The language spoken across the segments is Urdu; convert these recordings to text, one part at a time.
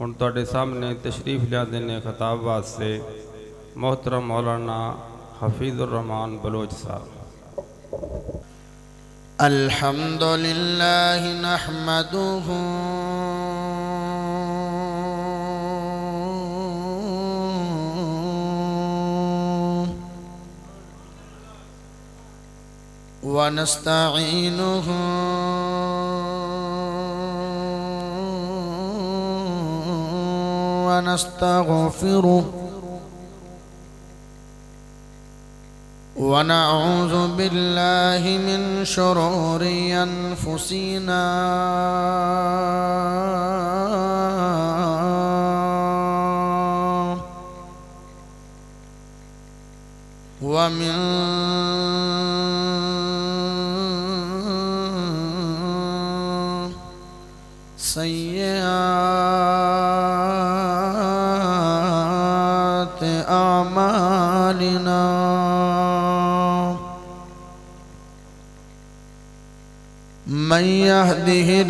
ہن تواڈے سامنے تشریف لیاندے نے خطاب واسطے محترم مولانا حفیظ الرحمن بلوچ صاحب۔ الحمد للہ نحمدہ ونستعینہ ونستغفرہ ونعوذ باللہ من شرور انفسنا ومن سیئات اعمالنا من يهده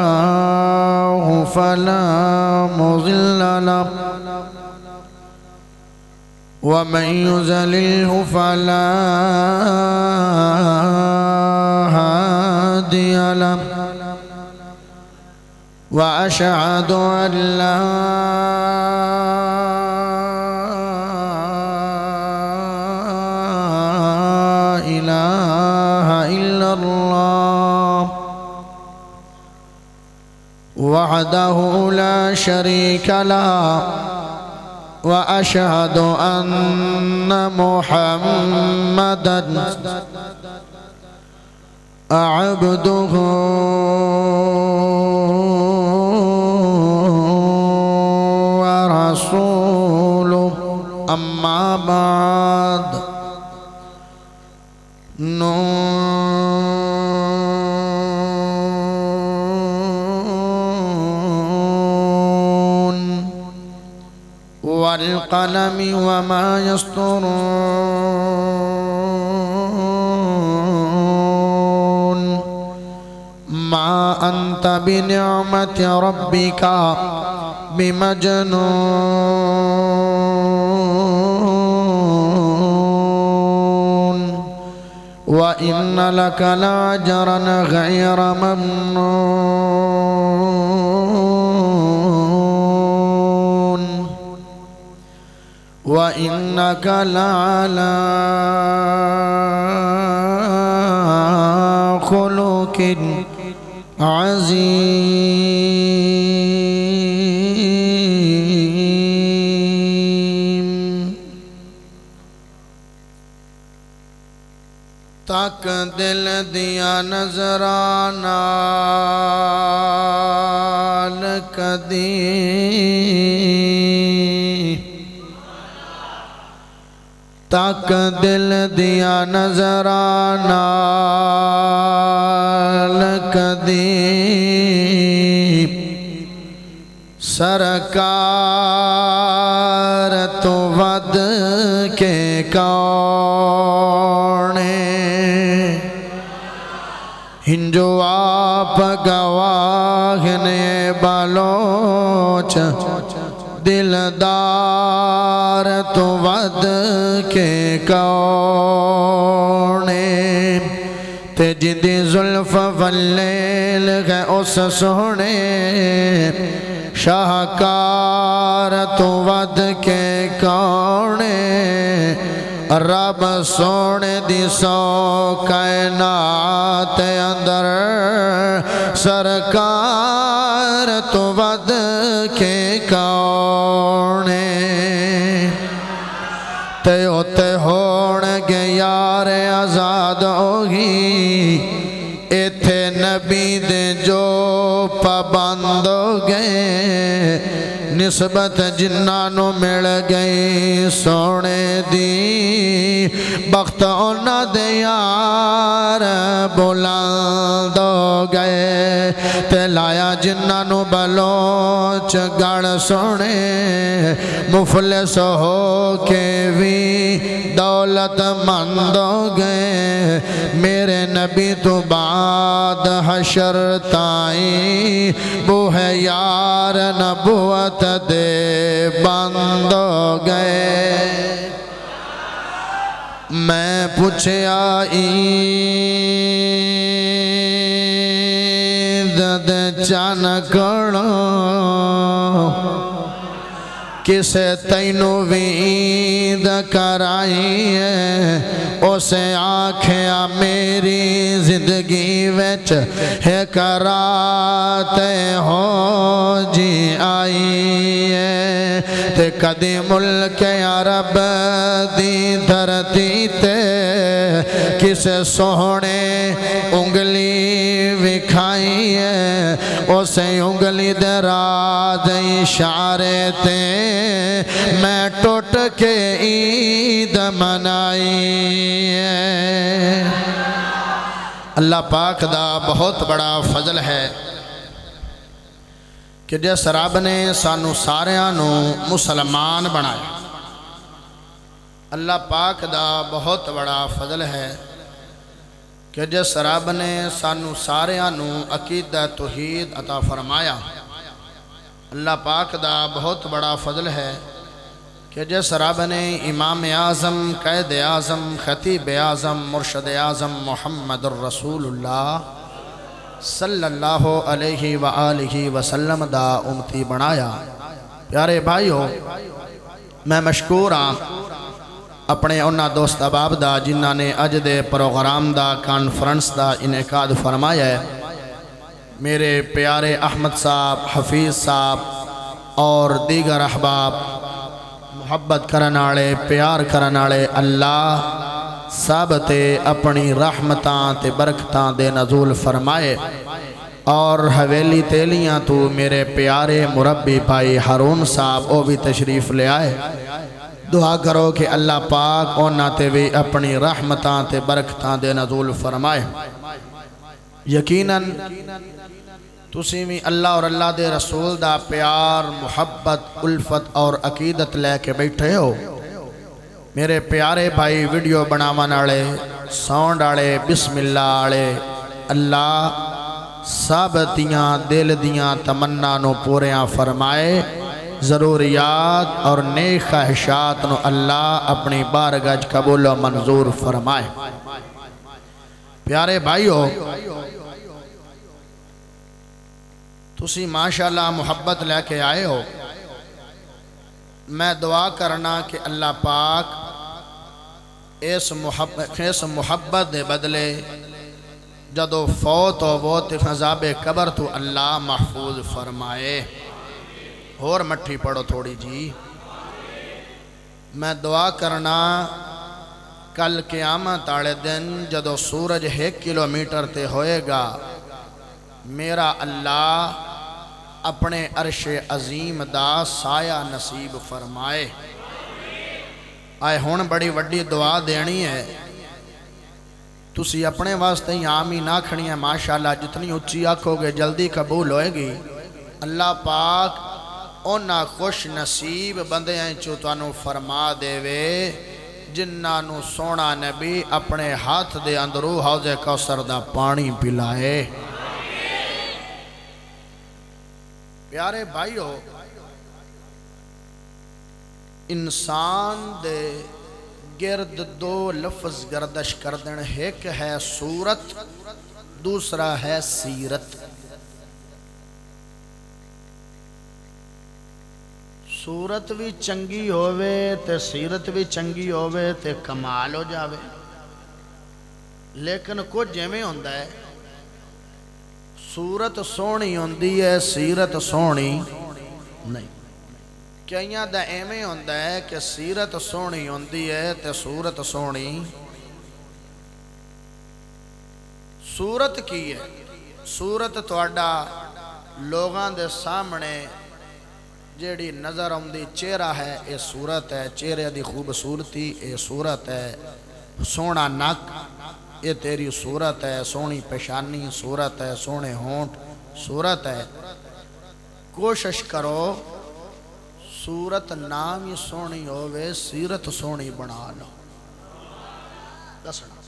الله فلا مضل له ومن يضلله فلا هادي له وأشهد أن لا إله إلا الله وحده لا شريك له وأشهد أن محمدًا عبده ورسوله أما بعد والقلم وما يسطرون ما أنت بنعمة ربك بمجنون وإن لك لأجرا غير ممنون وإنك لعلى خلق عظيم تک دل دیا نظرانال کدی تک دل دیا نظرانال کدی سرکار تو ود کے کونے ہنجو آپ گواہ نے بلوچ دلدار تو ود کے کونے تے جدی زلف واللیل گئے اس سونے شاہکار تو ود کے کونے رب سونے دی سو کائنات اندر سرکار تو ود کے کونے تے ہوتے ہوڑ گے یار آزاد ہوگی ایتھے نبی دے جو پابند ہو گئے نسبت جنانو مل گئی سونے دی بخت اونا دے یار بلند ہو گئے تے لایا جنانو بلوچ گڑ سونے مفلس ہو کے بھی دولت مند ہو گئے میرے نبی تو بعد حشر تائیں بوہ یار نبوت دے بند ہو گئے میں پوچھیا عید چانکڑ کسے تینوں وید کرائی ہے اسے آنکھیں میری زندگی وچ ہے کراتے ہو جی آئی ہے تے کدی ملک عرب دی دھرتی تے کسے سوہنے انگلی وکھائی ہے اسے انگلی دراز اشارے تے میں ٹوٹ کے عید منائی ہے اللہ پاک دا بہت بڑا فضل ہے کہ جس رب نے سانو ساریانو مسلمان بنایا اللہ پاک دا بہت بڑا فضل ہے کہ جس رب نے سانو ساریانو عقیدہ توحید عطا فرمایا اللہ پاک دا بہت بڑا فضل ہے کہ جس رب نے امام اعظم قائد اعظم خطیب اعظم مرشد اعظم محمد الرسول اللہ صلی اللہ علیہ وآلہ وسلم دا امتی بنایا پیارے بھائیو میں مشکور ہاں اپنے انہاں دوست احباب دا جنہاں نے اج دے پروگرام دا کانفرنس دا انعقاد فرمایا ہے میرے پیارے احمد صاحب حفیظ صاحب اور دیگر احباب محبت کرنالے پیار کرنالے اللہ سب تے اپنی رحمتاں تے برکتاں دے نزول فرمائے اور حویلی تیلیاں تو میرے پیارے مربی بھائی ہارون صاحب وہ بھی تشریف لے آئے دعا کرو کہ اللہ پاک اونا تے بھی اپنی رحمتاں تے برکتاں دے نزول فرمائے یقیناً تسی بھی اللہ اور اللہ دے رسول دا پیار محبت الفت اور عقیدت لے کے بیٹھے ہو میرے پیارے بھائی ویڈیو بناون والے ساؤنڈ والے بسم اللہ والے اللہ سب دیاں دل دیاں تمنا نو پوریاں فرمائے ضروریات اور نیک خواہشات نو اللہ اپنی بارگاہ قبول و منظور فرمائے پیارے بھائیو تسی ماشاءاللہ محبت لے کے آئے ہو میں دعا کرنا کہ اللہ پاک اس محبت دے بدلے جدو فوت ہو وہ عذاب قبر تو اللہ محفوظ فرمائے اور مٹھی پڑھو تھوڑی جی میں دعا کرنا کل قیامت والے دن جدو سورج 1 کلومیٹر تے ہوئے گا میرا اللہ اپنے عرش عظیم دا سایہ نصیب فرمائے آئے ہون بڑی وڈی دعا دینی ہے تسی اپنے واسطے ہی آمین آکھنی ہے ماشاءاللہ جتنی اچھی آکھو گے جلدی قبول ہوئے گی اللہ پاک اونا خوش نصیب بندے ہیں چو توانو فرما دے وے جنہاں سونا نبی اپنے ہاتھ دے اندرو حوض کوثر دا پانی پلائے پیارے بھائیو انسان دے گرد دو لفظ گردش کردن ایک ہے صورت دوسرا ہے سیرت صورت بھی چنگی ہووے تے سیرت بھی چنگی ہووے تے کمال ہو جاوے لیکن کچھ جیمیں ہوندہ ہے صورت سونی ہوندی ہے سیرت سونی نہیں کئیاں دا ایمیں ہوندہ ہے کہ سیرت سونی ہوندی ہے تے صورت سونی صورت کی ہے صورت توڑا لوگاں دے سامنے جیڑی نظر آمدی چہرہ ہے اے صورت ہے چہرے دی خوبصورتی اے صورت ہے سونا نک یہ تیری صورت ہے سونی پیشانی صورت ہے سونے ہونٹ صورت ہے کوشش کرو صورت نام ہی سونی ہووے سیرت سونی بنا لو دسنا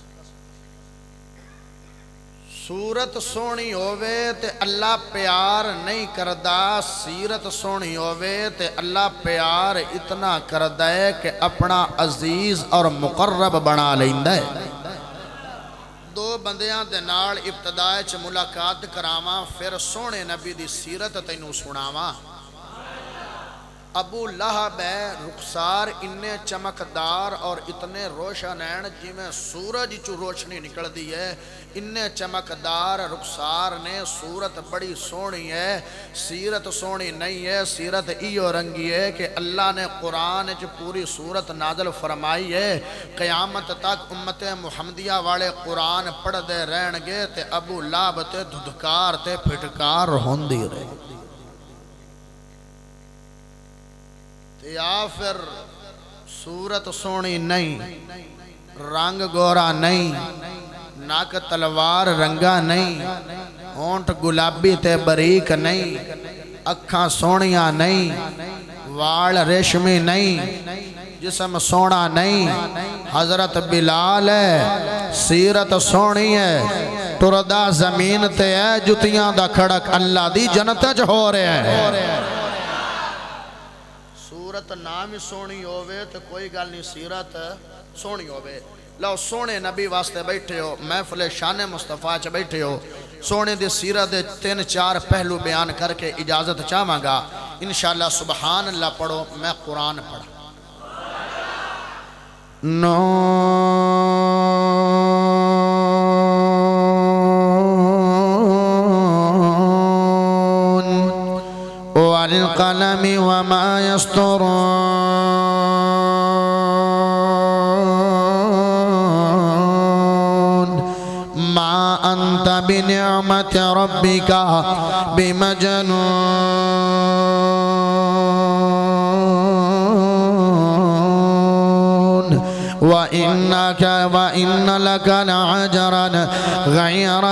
صورت سونی ہووے تے اللہ پیار نہیں کردا، سیرت سونی ہووے تے اللہ پیار اتنا کردا ہے کہ اپنا عزیز اور مقرب بنا لیندا ہے۔ دو بندیاں دے نال ابتدائے چ ملاقات کراواں، پھر سونے نبی دی سیرت تینوں سناواں۔ ابو لہب ہے رخسار اننے چمکدار اور اتنے روشن ہیں جی میں سورج چو روشنی نکل دی ہے، اننے چمکدار رخسار نے، صورت بڑی سونی ہے، سیرت سونی نہیں ہے۔ سیرت ایو رنگی ہے کہ اللہ نے قرآن چ پوری صورت نازل فرمائی ہے، قیامت تک امت محمدیہ والے قرآن پڑھ دے رہن گے تے ابو لہب تے دھدکار تے پھٹکار ہوندی رہے یا پھر صورت سونی نہیں، رنگ گورا نہیں، ناک تلوار رنگا نہیں، ہونٹ گلابی تے بریک نہیں، اکھاں سونیاں نہیں، وال ریشمی نہیں، جسم سونا نہیں، حضرت بلال ہے، سیرت سونی ہے، ٹردہ زمین تے ہے، جتیاں دا کھڑک اللہ دی جنت چ ہو رہے ہیں۔ سورت نام ہی سونی ہووے تو کوئی گل نہیں، سیرت سونی ہووے۔ لو سونے نبی واسطے بیٹھے ہو، محفل شان مصطفیٰ چ بیٹھے ہو، سونے دی سیرت دے 3-4 پہلو بیان کر کے اجازت چاہواں گا۔ انشاءاللہ سبحان اللہ پڑھو، میں قرآن پڑھا۔ والقلم وما يسطرون ما أنت بنعمة ربك بمجنون وإن لك لعجرا غير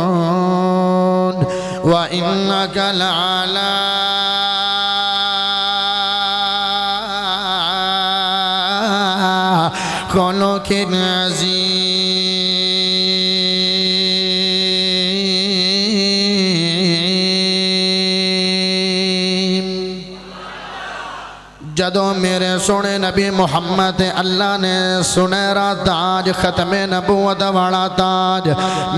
ممنون وإنك لعلى خلق عظيم۔ جدو میرے سونے نبی محمد اللہ نے سنہرا تاج ختم نبوت والا تاج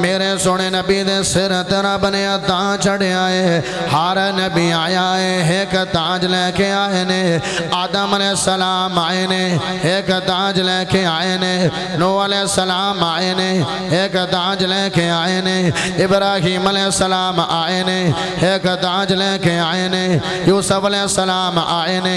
میرے سونے نبی دے سر رب نے عطا چڑھیا ہے۔ ہر نبی آیا ہے ایک تاج لے کے آئے نے، آدم علیہ السلام آئے نے ایک تاج لے کے آئے نے، نوح علیہ السلام آئے نے ایک تاج لے کے آئے نے، ابراہیم علیہ السلام آئے نے ایک تاج لے کے آئے نے، یوسف علیہ السلام آئے نے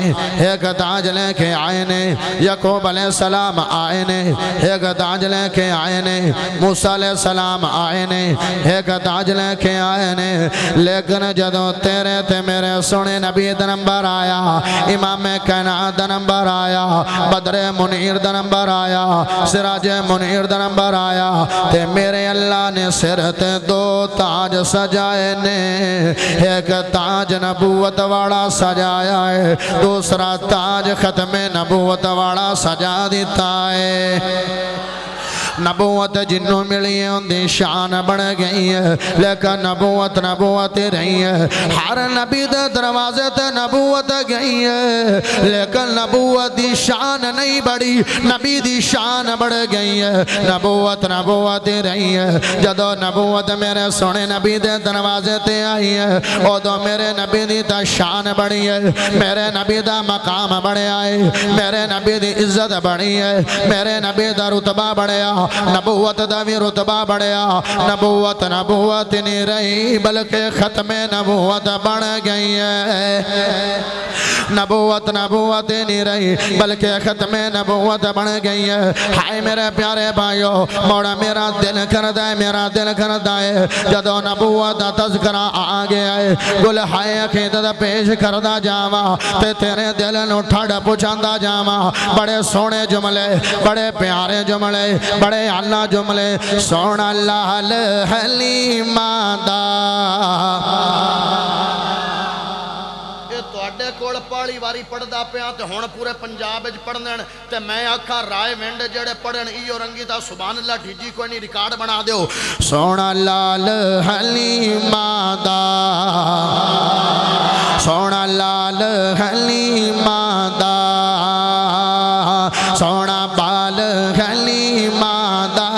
ایک تاج لے کے آئے نے، یعقوب علیہ السلام آئے نے ایک تاج لے کے آئے نے، موسیٰ علیہ السلام آئے نے ایک تاج لے کے آئے نے۔ لیکن جدو تیرے تے میرے سونے نبی دا نمبر آیا، امام کائنات دا نمبر آیا، بدر منیر دا نمبر آیا، سراج منیر دا نمبر آیا، تے میرے اللہ نے سر تے 2 تاج سجائے نے، ایک تاج نبوت والا سجایا ہے، دوسرا تاج ختم نبوت والا سجا دیتا ہے۔ نبوت جنوں ملی ہے ان دی شان بڑھ گئی ہے، لیکن نبوت رہی ہے۔ ہر نبی دے دروازے تے نبوت گئی ہے، لیکن نبوت دی شان نہیں بڑھی، نبی دی شان بڑھ گئی ہے۔ نبوت رہی ہے۔ جدو نبوت میرے سونے نبی دے دروازے تے آئی ہے، ادو میرے نبی دی تا شان بڑھی ہے، میرے نبی دا مقام بڑھیا ہے، میرے نبی دی عزت بڑھی ہے، میرے نبی دا رتبہ بڑھیا، نبوت دا بھی رتبہ بڑھیا۔ نبوت نہیں رہی بلکہ ختم نبوت بڑھ گئی ہے۔ نبوت نہیں رہی بلکہ ختم نبوت بڑھ گئی ہے۔ ہائے میرے پیارے بھائیو، موڑا میرا دل کردا ہے جدو نبوت دا تذکرہ آ گیا ہے، گل ہائے عقیدت پیش کردا جاواں تے تیرے دل نو ٹھڑ پہنچاندا جاواں۔ بڑے سونے جملے، بڑے پیارے جملے، بڑے اللہ جملے، سونا لال حلیمہ دا تواڈے کول پہلی واری پڑھدا پیا تے ہن پورے پنجاب وچ پڑھن تے میں آکھا رائے ونڈ جڑے پڑھن ایو رنگی دا سبحان اللہ ڈھیجی کوئی نہیں ریکارڈ بنا دیو سونا لال حلیمہ دا سونا لال حلیمہ دا سونا بال حلیمہ دا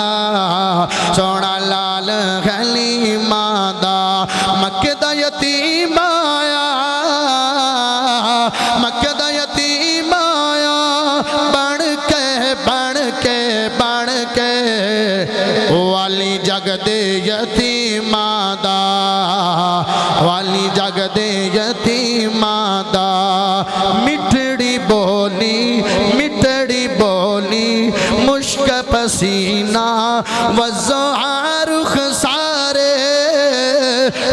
سونا لال حلیمہ دا مکہ دا یتیم آیا مکہ دا یتیم آیا بن کے والی جگ دے یتیماں دا والی جگ دے یتیماں دا مٹھڑی بولی مشک پسینہ وزہار خسارے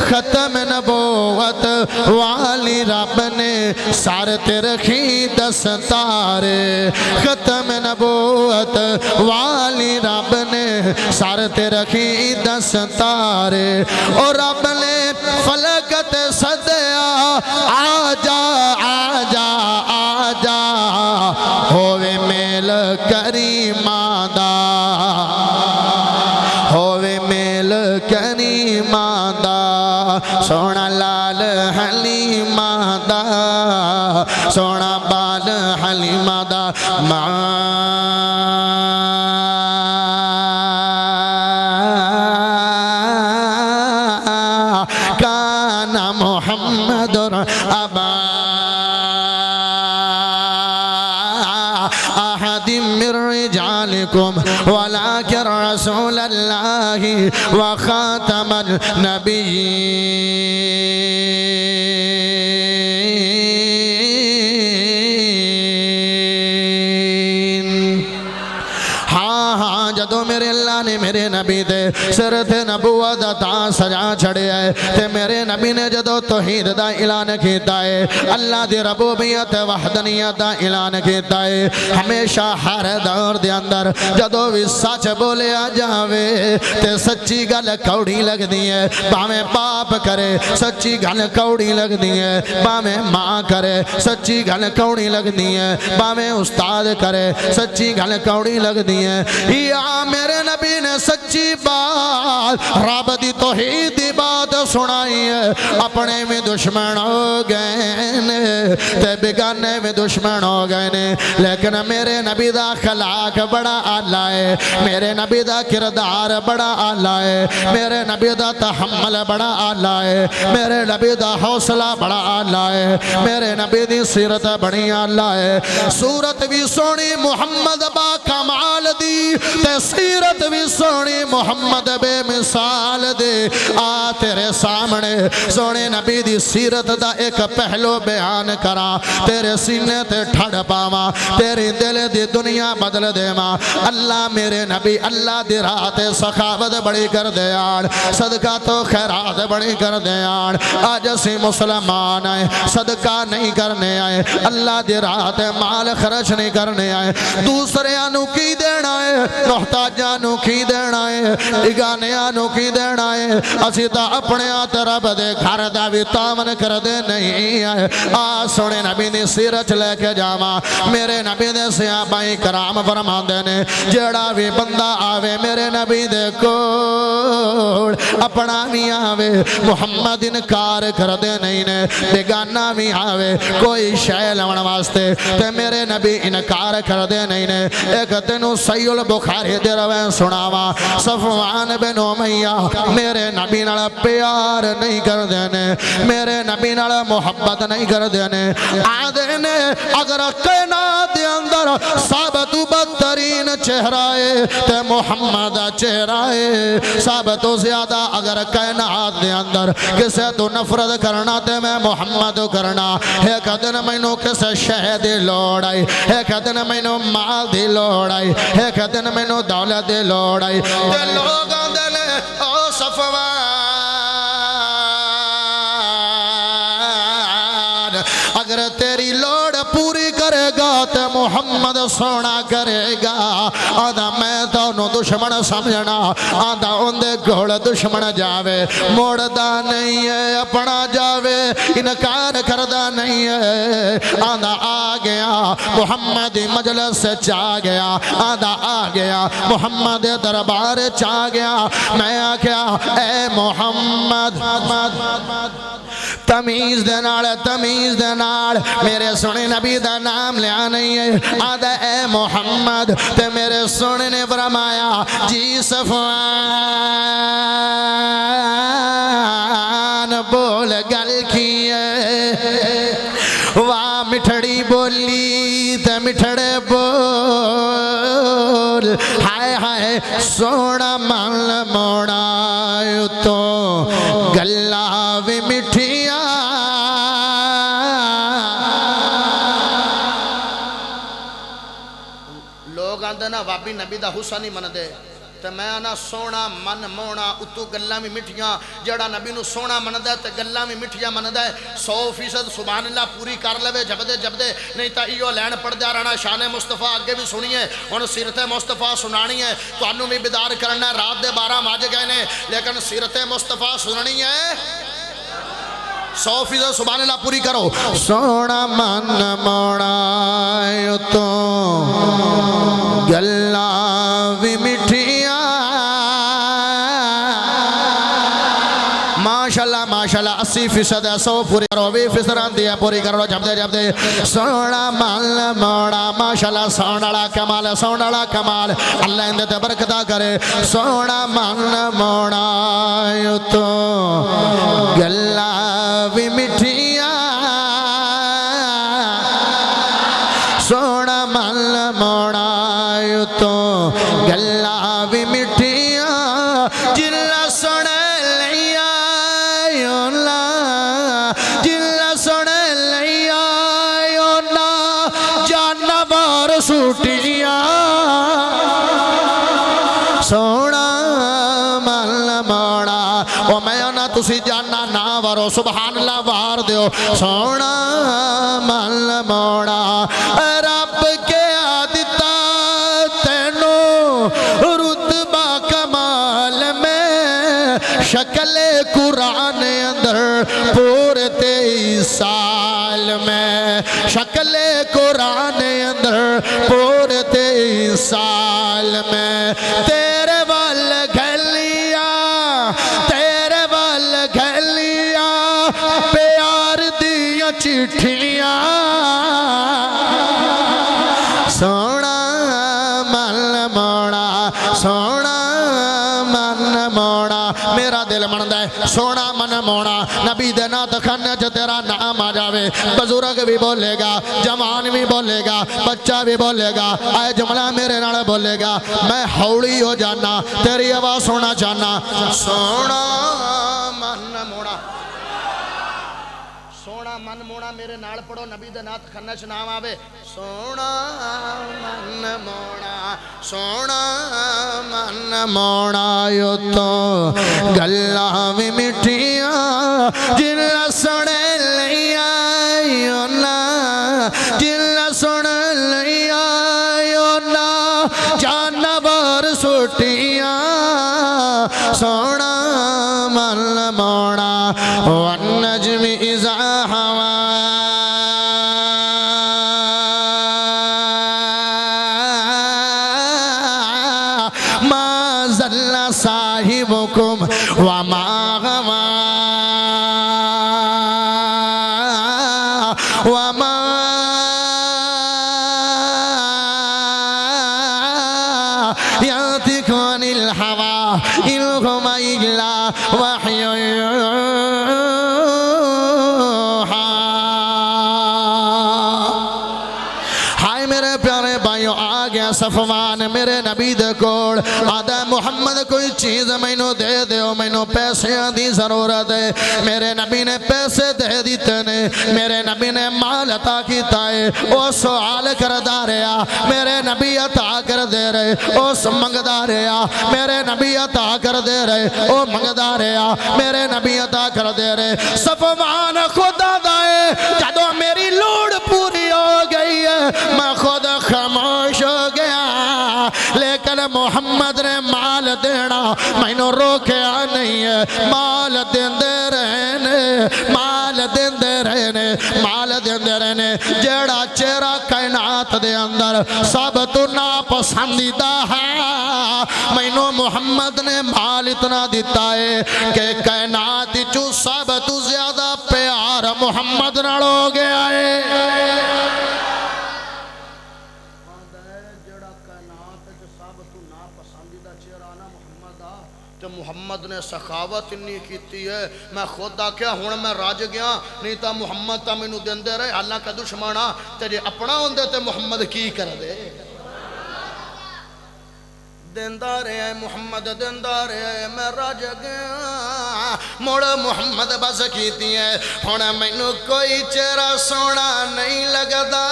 ختم نبوت والی رب نے سار تے رکھی دستارے ختم نبوت والی رب نے سار تے رکھی دستارے اور رب نے فلکت صدیا آجا آجا آجا ہووے میل کریمہ دا ہووے میل کریمہ دا سونا لال حلیمہ دا سونا بال حلیمہ دا کان محمد ابا احد من رجالکم ولکن رسول اللہ وخاتم النبیین ہاں جدو میرے اللہ نے میرے نبی دے سر تے نبوت دا سجا چھڑے آئے تے میرے نبی نے جدو توحید دا اعلان کیتا ہے اللہ دی ربوبیت وحدانیت دا اعلان کیتا ہے ہمیشہ ہر دور دے اندر جدو بھی سچ بولیا جاوے تے سچی گل کوڑی لگ دی ہے باویں باپ کرے سچی گل کوڑی لگ دی ہے باویں ماں کرے سچی گل کوڑی لگ دی ہے باویں استاد کرے سچی گل کوڑی لگ دی ہے یا میرے نبی نے سچی بات رب دی توحید دی بات سنائی ہے اپنے میں دشمن ہو گئے نے تے بگانے میں دشمن ہو گئے نے لیکن میرے نبی دا اخلاق بڑا اعلیٰ ہے میرے نبی دا کردار بڑا اعلیٰ ہے میرے نبی دا تحمل بڑا اعلیٰ ہے میرے نبی دا حوصلہ بڑا اعلیٰ ہے میرے نبی دی سیرت بڑی اعلیٰ ہے صورت بھی سونی محمد با کمال دی تے سیرت بھی سونی محمد بے مثال دے آ تیرے سامنے سونے نبی دی سیرت دا ایک پہلو بیان کرا تیرے سینے تے ٹھڑ پاوا تیری دل دی دنیا بدل دے ماں اللہ میرے نبی اللہ دی رات سخاوت بڑی کر دے آن صدقہ تو خیرات بڑی کر دے آن آج اسی مسلمان آئے صدقہ نہیں کرنے آئے اللہ دی رات مال خرچ نہیں کرنے آئے دوسرے آنو کی دینا ہے محتاجانو کی دینا ہے اگانیانو کی دینا ہے اسی تا اپنے آت رب دے گھر دا بھی تامن کر دے نہیں آئے آ سونے نبی دی سیرت لے کے جاما میرے نبی دے صحابہ کرام فرما دینے جڑا بھی بندہ آوے میرے نبی دے کوڑ اپنا بھی آوے محمد انکار کر دے نہیں نے بگانا بھی آوے کوئی شے لون واسطے تے میرے نبی انکار کر دے نہیں نے ایک دنو صحیح البخاری دے رویں سناوا صفوان بن امیہ میرے نبی نال پیار نہیں کر دینے میرے نبی نال محبت نہیں کر دینے آدھے نے اگر کائنات دے اندر سب تو بدترین چہرہ ہے تے محمد چہرہ ہے سب تو زیادہ اگر کائنات دے اندر کسے تو نفرت کرنا تے میں محمد کرنا ایک دن مینوں کسے شہ دی لوڑ آئی ایک دن مینوں مال دی لوڑ آئی ایک دن مینوں دولت دی لوڑ آئی تے لوگاں دے لے او صفوان اگر تیری لوڑ پوری کرے گا تے محمد سونا کرے گا آدھا میں تو انہوں دشمن سمجھنا آدھا اندھے گھوڑ دشمن جاوے موڑدہ نہیں ہے اپنا جاوے انکار کردہ نہیں ہے آدھا آ گیا محمد مجلس سے چاہ گیا آدھا آ گیا محمد دربار چاہ گیا میں آ گیا اے محمد تمیز دے نال میرے سنے نبی دا نام لیا نہیں ہے آدھا اے محمد تے میرے سنے نے فرمایا جی صفوان بول گل کیے واہ مٹھڑی بولی تے مٹھڑے بول ہائے ہائے سونا مال موڑا تو گلہ بھی مٹھیاں لوگ آندے نا وابی نبی دا حسن ہی من دے تے میں آنا سونا من مونا اتو گلہ میں مٹھیاں جڑا نبی نو سونا من دے تے گلہ میں مٹھیاں من دے 100% سبحان اللہ پوری کر لوے جب دے نہیں تا ایو لین پڑھ دیا رہنا شان مصطفیٰ آگے بھی سنیے ان سیرت مصطفیٰ سنانی ہے تو انہوں بھی بیدار کرنا ہے رات دے 12 بج گئے نے لیکن سیرت مصطفیٰ سنانی ہے 100% سبحان اللہ پوری کرو سونا من موڑا تو گلہ بھی مٹھیاں ماشاءاللہ 80% 100 پوری کرو 20% آندھی ہے پوری کرو جب دے سونا مال موڑا ماشاءاللہ سونا کمال اللہ اندھے تے برکتہ کرے سونا مال موڑا تو گلہ بھی مٹھیاں سونا مال موڑا تو گلہ بھی مٹھیاں جلہ سونے سوٹیاں سونا مال موڑا او میں آنا تسی جانا نا وارو سبحان اللہ وار دیو سونا مال موڑا رب کے آدتا تینو رتبہ کمال میں شکل قرآن اندر پورے 23 سال میں شکل قرآن اندر پورے 23 سال میں تیرے وال گھلیا پیار دیا چٹھیاں سونا مال موڑا سونا من موڑا میرا دل مندہ ہے سونا من موڑا نبی دے نات خانے چ تیرا نام آ جاوے بزرگ بھی بولے گا جوان بھی بولے گا بچہ بھی بولے گا آئے جملہ میرے نال بولے گا میں ہوڑی ہو جانا تیری آواز سونا چاہنا سونا من موڑا سونا من موڑا میرے نال پڑھو نبی دے نات خانے چ نام آوے سونا من موڑا سونا من موڑا یو تو گلہ میں مٹھیاں جلہ سنے لیا یو نا جلہ سنے لیا یو نا جانور سوٹیاں سونا من موڑا والنجم اذا ہوا ما ذل صاحبكم وما غوا وما ينطق عن الهوى إن هو إلا وحي يوحى ہائے میرے پیارے بھائیوں آ گیا صفوان میرے نبی دے کوڑ آدھا محمد کوئی چیز مینو دے دیو مینو پیسے دی ضرورت ہے میرے نبی نے پیسے دے دیتے نے میرے نبی نے مال عطا کیتا ہے او سوال کردہ رہا میرے نبی عطا کر دے رہے او منگدہ رہا میرے نبی عطا کر دے رہے او منگدہ رہا میرے نبی عطا کر دے رہے صفوان خدا دائے جدو میری لوڑ پوری ہو گئی ہے میں خود میرے محمد نے مال دینا مینوں روکیا نہیں ہے مال دیندے رہنے مال دیندے رہنے مال دیندے رہنے جیڑا چہرہ کائنات دے اندر سب تو ناپسندیدہ ہے مینوں محمد نے مال اتنا دیتا ہے کہ کائنات جو سب تو زیادہ پیار محمد نال ہو گیا ہے محمد نے سخاوت انی کیتی ہے میں خود آکھیا ہون میں راج گیا نہیں تا محمد تا مینوں دیندے رہے حالانکہ دشمنا تے جے اپنا ہوندے تے محمد کی کر دے دیندہ رہے محمد دیندہ رہے میں راج گیا موڑ محمد بس کیتی ہے ہون مینوں کوئی چہرہ سونا نہیں لگدا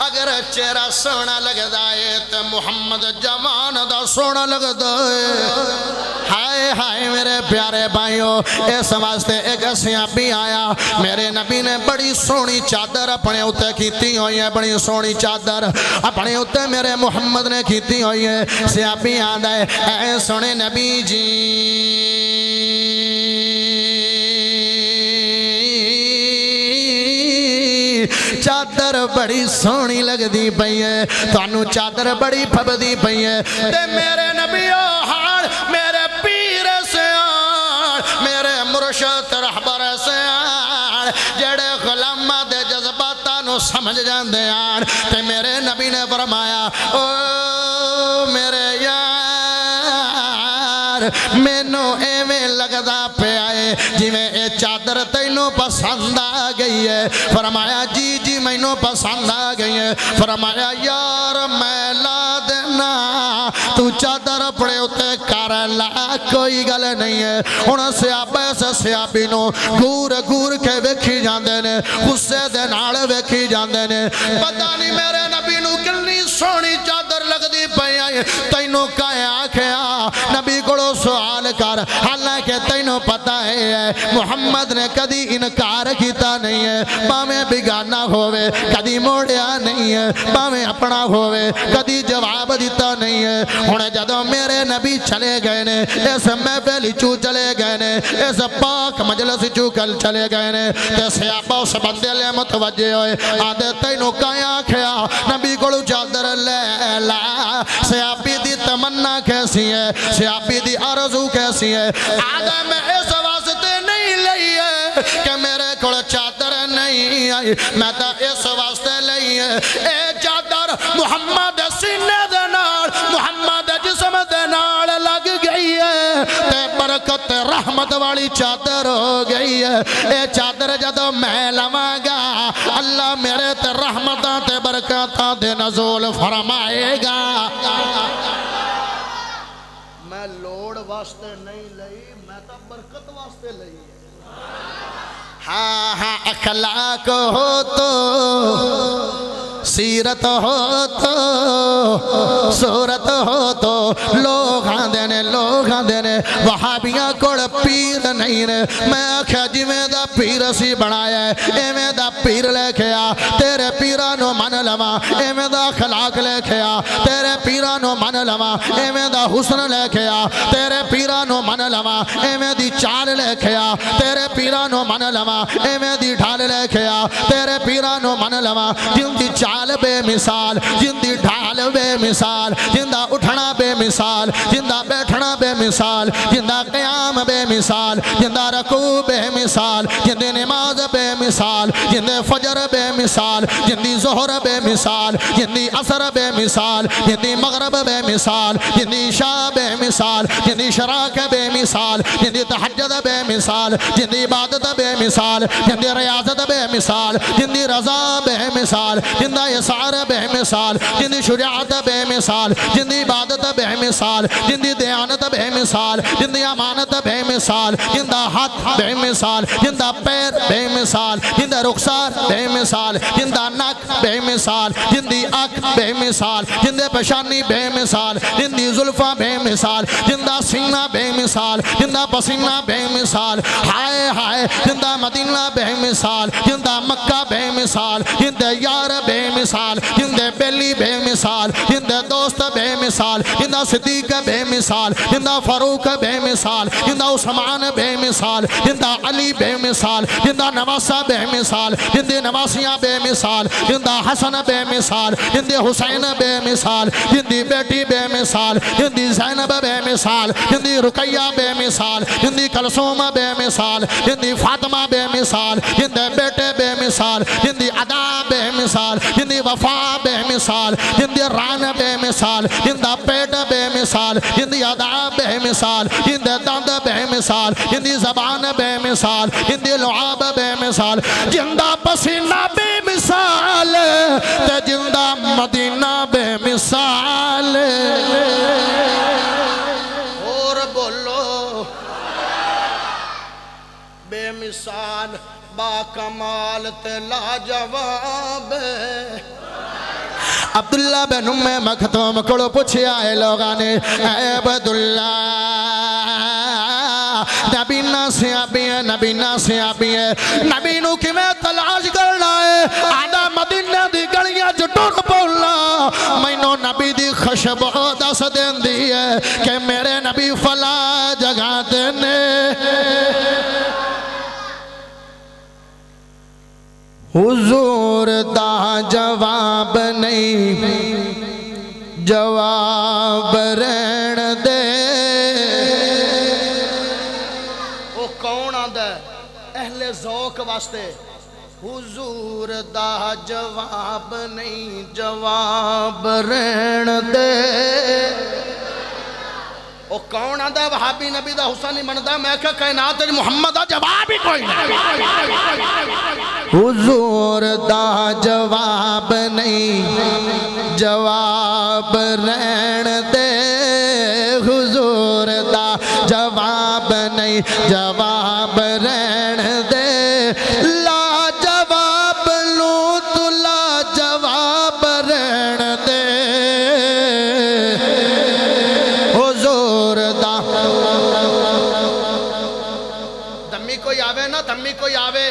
اگر چہرہ سونا لگدا ہے تے محمد جوان دا سونا لگدا ہے ہائے ہائے میرے پیارے بھائیوں اس واسطے ایک صحابی آیا میرے نبی نے بڑی سونی چادر اپنے اوتے کیتی ہوئی ہے بڑی سونی چادر اپنے اوتے میرے محمد نے کیتی ہوئی ہے صحابی آندا ہے اے سونے نبی جی چادر بڑی سونی لگ دی پئی ہے تانوں چادر بڑی پھبدی پئی ہے تے میرے نبیو ہاں میرے پیر سے میرے مرشد رہبر سے جڑے غلام دے جذباتاں نو سمجھ جاندے آن تے میرے نبی نے فرمایا او میرے یار مینوں ایویں لگدا پیا ہے جویں اے چادر تینوں پسند آ گئی ہے فرمایا جی جی مینوں پسند آ گئی ہے فرمایا یار میں لا دینا تو چادر اپنے اتے کر لا کوئی گل نہیں ہے ہن صحابہ اس صحابی نو گور گور کے ویکھی جاندے نے غصے دے نال ویکھی جاندے نے پتہ نہیں میرے نبی نو کتنی سونی چادر لگدی پئی ہے تینوں کائیں آکھیا نبی کولو سوال کر حالانکہ تینوں پتہ ہے محمد نے کدی انکار کیتا نہیں ہے باویں بیگانہ ہووے کدی موڑیا نہیں ہے باویں اپنا ہووے کدی جواب دیتا نہیں ہے ہن جدوں میرے نبی چلے گئے نے اس محفل چوں چلے گئے نے اس پاک مجلس چوں کل چلے گئے نے تے صحابہ اس بندے لے متوجہ ہوئے آدھے تینوں کائیں آکھیا نبی کولو چادر لے لا صحابی دی تمنا کیسی ہے صحابی دی آرزو کیسی ہے آدھے میں اس واسطے نہیں لئی ہے کہ میرے کول چادر نہیں آئی میں تا اس واسطے لئی ہے اے چادر محمد سینے دے نال محمد جسم دے نال لگ گئی ہے تے برکت رحمت والی چادر ہو گئی ہے اے چادر جدو میں لواں گا اللہ میرے تے رحمتاں تے برکتاں دے نزول فرمائے گا میں لوڑ واسطے نہیں لئی میں تا برکت واسطے لئی ہاں ہاں اخلاق ہو تو سیرت ہو تو صورت ہو تو لوگ آندے نے وہابیاں کوڑ پیر نہیں نے میں آکھیا جویں دا پیر اسی بنایا ہے ایویں دا پیر لے کے آ تیرے پیراں نو من لواں ایویں دا اخلاق لے کے آ تیرے پیراں نو من لواں ایویں دا حسن لے کے آ تیرے پیراں نو من لواں ایویں دی چال لے کے آ تیرے پیراں نو من لواں ایویں دی ڈھال لے کے آ تیرے پیراں نو من لواں جن دی چال بے مثال جن دی ڈھال بے مثال جن دا اٹھنا بے مثال جن دا بیٹھنا بے مثال جن دا قیام بے مثال جن دا رکوع بے مثال جن دی نماز بے مثال جن دی فجر بے مثال جن دی ظہر بے مثال جن دی عصر بے مثال جن دی مغرب بے مثال جن دی عشاء بے مثال جن دی شراق بے مثال جن دی تہجد بے مثال جن دی عبادت بے مثال جن دی ریاضت بے مثال جن دی رضا بے مثال جن دا یسار بے مثال جن دی شجاعت بے مثال جن دی عبادت بے مثال جن دی دیانت بے مثال جن دی امانت بے مثال جن دا ہاتھ بے مثال جن دا پیر بے مثال جن دا رخسار بے مثال جن دا نک بے مثال جن دی آنکھ بے مثال جن دے پیشانی بے مثال جن دی زلفاں بے مثال جن دا سینہ بے مثال جن دا پسینہ بے مثال ہائے ہائے جن دا مدینہ بے مثال جن دا مکہ بے مثال جن دے یار بے مثال جندے بیلی بے مثال جندے دوست بے مثال جندہ صدیق بے مثال جندہ فاروق بے مثال جندہ عثمان بے مثال جندہ علی بے مثال جندہ نواسہ بے مثال جندے نواسیاں بے مثال جندہ حسن بے مثال جندے حسین بے مثال جندی بیٹی بے مثال جندی زینب بے مثال جندی رقیہ بے مثال جندی کلثوم بے مثال جندی فاطمہ بے مثال جندے بیٹے بے مثال جندی ادا بے مثال جندی وفا بے مثال جندی ران بے مثال جندہ پیٹ بے مثال جندی ادا بے مثال جندے دند بے مثال جندی زبان بے مثال جندی لعاب بے مثال جندہ پسینہ بے مثال تے جندہ مدینہ بے مثال اور بولو بے مثال با کمال تے لا جواب عبداللہ بن ام مکتوم کڑو پوچھیا ہے لوگانے اے عبداللہ نبی نہ سیابی ہے نبی نہ سیابی ہے نبی نو کی میں تلاش کرنا ہے آدھا مدینہ دی گڑیاں جٹور بولنا میں نو نبی دی خشبو دس دین دی ہے کہ میرے نبی فلا جگہ دینے حضور دا جواب نہیں جواب رہن دے وہ کون آدھا اہل ذوق واسطے حضور دا جواب نہیں جواب رہن دے وہ کون آدھا وہابی نبی دا حسن نہیں مندہ میں کہا کائنات محمد دا جواب ہی کوئی نہیں حضور دا جواب نہیں جواب رہن دے حضور دا جواب نہیں جواب رہن دے لا جواب لوں تو لا جواب رہن دے حضور دا دمی کوئی آوے نا دمی کوئی آوے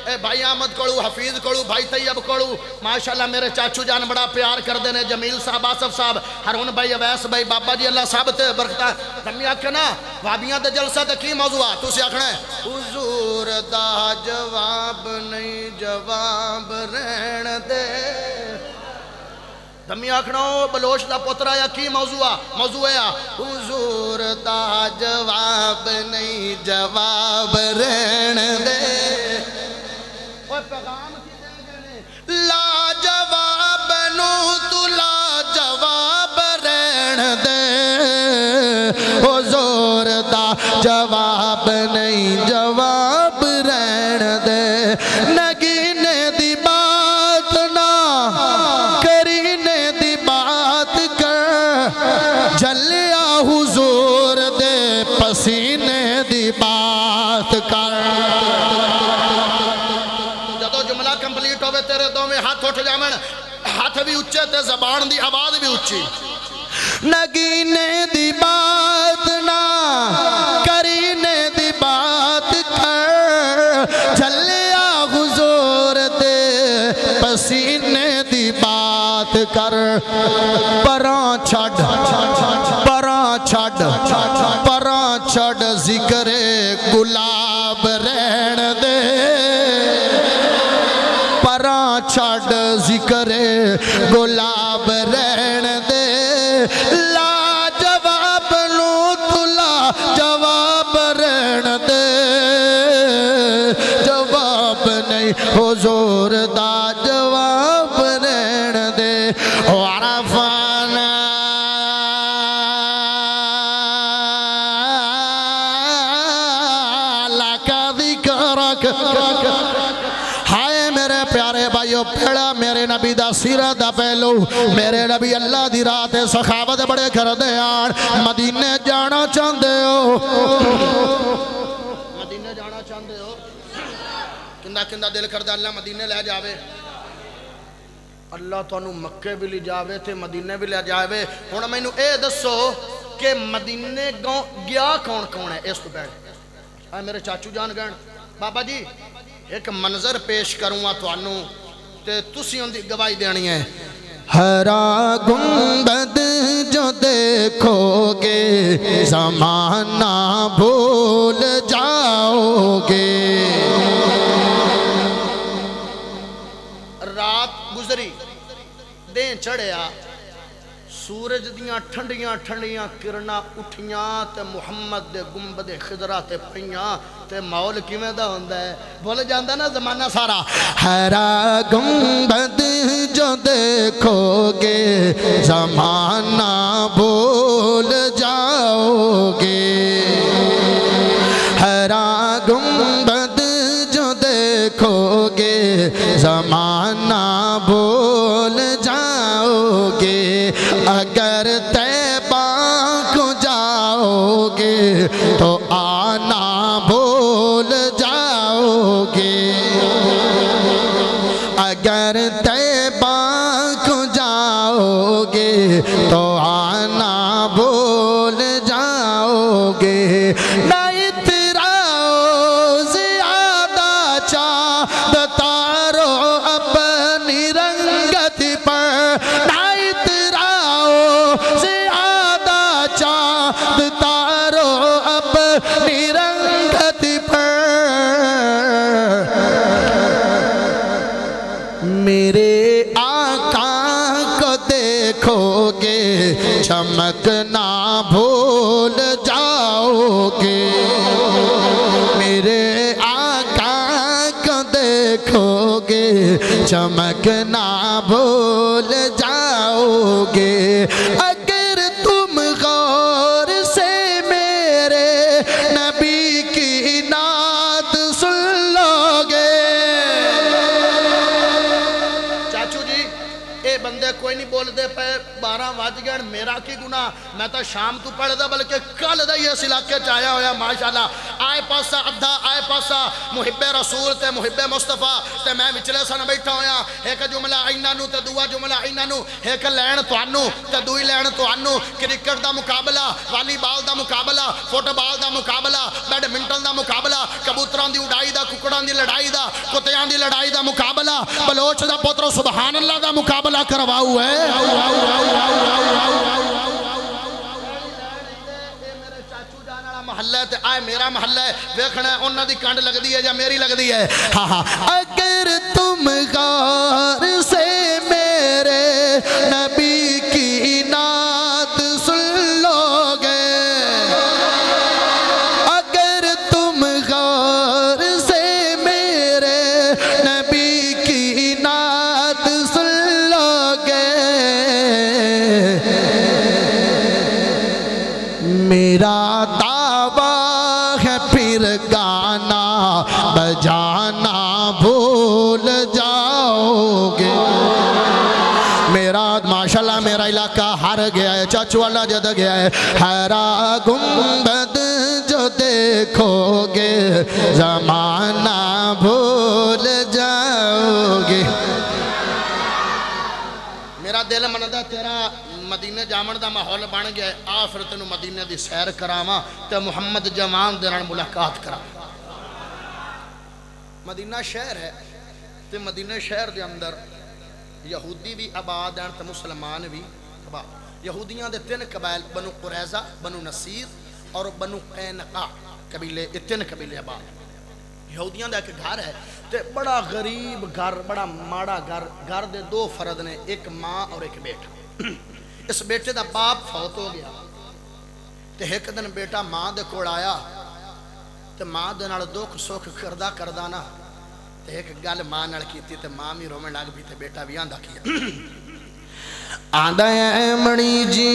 اے بھائی احمد کڑو حفیظ کڑو بھائی طیب کڑو ماشاءاللہ میرے چاچو جان بڑا پیار کر دینے جمیل صاحب آصف صاحب ہرون بھائی اویس بھائی بابا جی اللہ صاحب تے برکتہ دمی آکھے نا وابیاں تے جلسہ تے کی موضوع تو سے آکھنا ہے حضور دا جواب نہیں جواب رہن دے دمی آکھنا ہو بلوچ دا پترہ یا کی موضوع ہے حضور دا جواب نہیں جواب رہن دے پیغام کی دے گنے لا جواب نو تو لا جواب رہن دے حضور دا جواب نہیں جواب رہن دے نگینے دی بات نہ کرینے دی بات کر جلیا حضور دے پسینے دی بات کر تیرے دو میں ہاتھ اٹھ جامن ہاتھ بھی اچھے تے زبان دی آواز بھی اچھی نگینے دی بات نہ کرینے دی بات کر جلیا حضور دے پسینے دی بات کر پراں چھڑ ذکر گلاب رہن دے چھڑ ذکر گلاب رہن دے لا جواب لوں تو لا جواب رہن دے جواب نہیں حضور دا جواب رہن دے عرفانا لکا ذکرک پیارے بھائیو پھیڑا میرے نبی دا سیرہ دا پہلو میرے نبی اللہ دی رات سخاوت بڑے کر دے آن مدینے جانا چاندے ہو مدینے جانا چاندے ہو کندہ دل کر دے اللہ مدینے لے جاوے اللہ تو انہوں مکے بھی لے جاوے تھے مدینے بھی لے جاوے ہونا میں انہوں اے دسو کہ مدینے گیا کون ہے اس کو بیٹھ میرے چاچو جان گئن بابا جی ایک منظر پیش کروں تو انہوں تے تسی ان دی گواہی دینی ہے ہرا گنبد جو دیکھو گے زمانہ بھول جاؤ گے رات گزری دیں چڑھیا سورج دیاں ٹھنڈیاں ٹھنڈیاں کرنا اٹھیاں تے محمد دے گنبد خضرہ تے پئیاں تے ماحول کیویں دا ہوندا ہے بھول جاندا نا زمانہ سارا ہرا گنبد جو دیکھو گے زمانہ بھول جاؤ گے ہرا گنبد جو دیکھو گے زمانہ بھول جاؤ گے اگر طیبہ کو جاؤ گے تو آنا بھول جاؤ گے اگر طیبہ کو جاؤ گے تو آنا بھول جاؤ گے نہ اتراؤ زیادہ چاند تارو اپنی رنگت پر نہ اتراؤ زیادہ چاند تارو اپنی رنگت پر میرے آقا کو دیکھو گے چمکنا بھول جاؤ گے میرے آقا کو دیکھو گے چمکنا بھول جاؤ گے اگر تم غور سے میرے نبی کی نعت سن لو گے چاچو جی اے بندے کوئی نہیں بول دے پہ 12 وج گئے میرا کی گناہ میں تو شام تو پڑھ دا بلکہ کل دا یہ اس علاقے چایا ہویا ماشاءاللہ آئے پاسا ادھا آئے پاسا محب رسول تے محب مصطفیٰ تے میں وچلے سن بیٹھا ہویا ایک جملہ اینہ نو تے دعا جملہ اینہ نو ایک لین تو انو تے دوئی لین تو انو کرکٹ دا مقابلہ والی بال دا مقابلہ فوٹ بال دا مقابلہ بیڈمنٹن دا مقابلہ کبوتران دی اڑائی دا ککڑان دی لڑائی دا کتیان دی لڑائی دا مقابلہ بلوچ دا پتر سبحان اللہ دا مقابلہ کرواؤ ہے محلہ ہے تے آئے میرا محلہ ہے ویکھنا ہے انہاں دی کانڈ لگ دی ہے یا میری لگ دی ہے اگر تم غور سے میرے نبی کی نعت سن لو گے اگر تم غور سے میرے نبی کی نعت سن لو گے میرا گانا بجانا بھول جاؤ گے میرا ماشاءاللہ میرا علاقہ ہر گیا ہے چاچو والا جد گیا ہے ہرا گنبد جو دیکھو گے زمانہ بھول جاؤ گے میرا دل مندا تیرا مدینہ جامن دا ماحول بن گیا ہے آفر تینو مدینہ دی سیر کراواں تے محمد جوان دے نال ملاقات کراواں مدینہ شہر ہے تے مدینہ شہر دے اندر یہودی بھی آباد ہیں تے مسلمان بھی آباد یہودیاں دے 3 قبائل بنو قریظہ بنو نصیر اور بنو قینقاع قبیلے 3 قبیلے آباد یہودیاں دا ایک گھر ہے تے بڑا غریب گھر بڑا ماڑا گھر دے 2 فرد نے ایک ماں اور ایک بیٹا اس بیٹے دا باپ فوت ہو گیا تے ایک دن بیٹا ماں دے کوڑ آیا تے ماں دے نال دکھ سکھ کردہ نا تے ایک گل ماں نال کیتی تے ماں بھی رومن لگ بھی تے بیٹا بھی آندا کیا آندا اے مڑی جی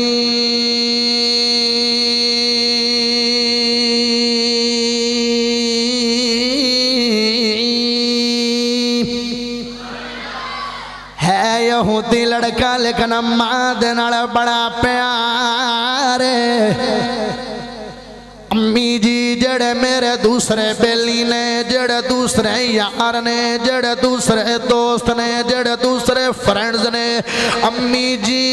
ہے یہودی لڑکا لیکن ماں دے نال بڑا پیار امی جی جڑے میرے دوسرے بیلی نے، جڑے دوسرے یار نے، جڑے دوسرے دوست نے، جڑے دوسرے فرینڈز نے، امی جی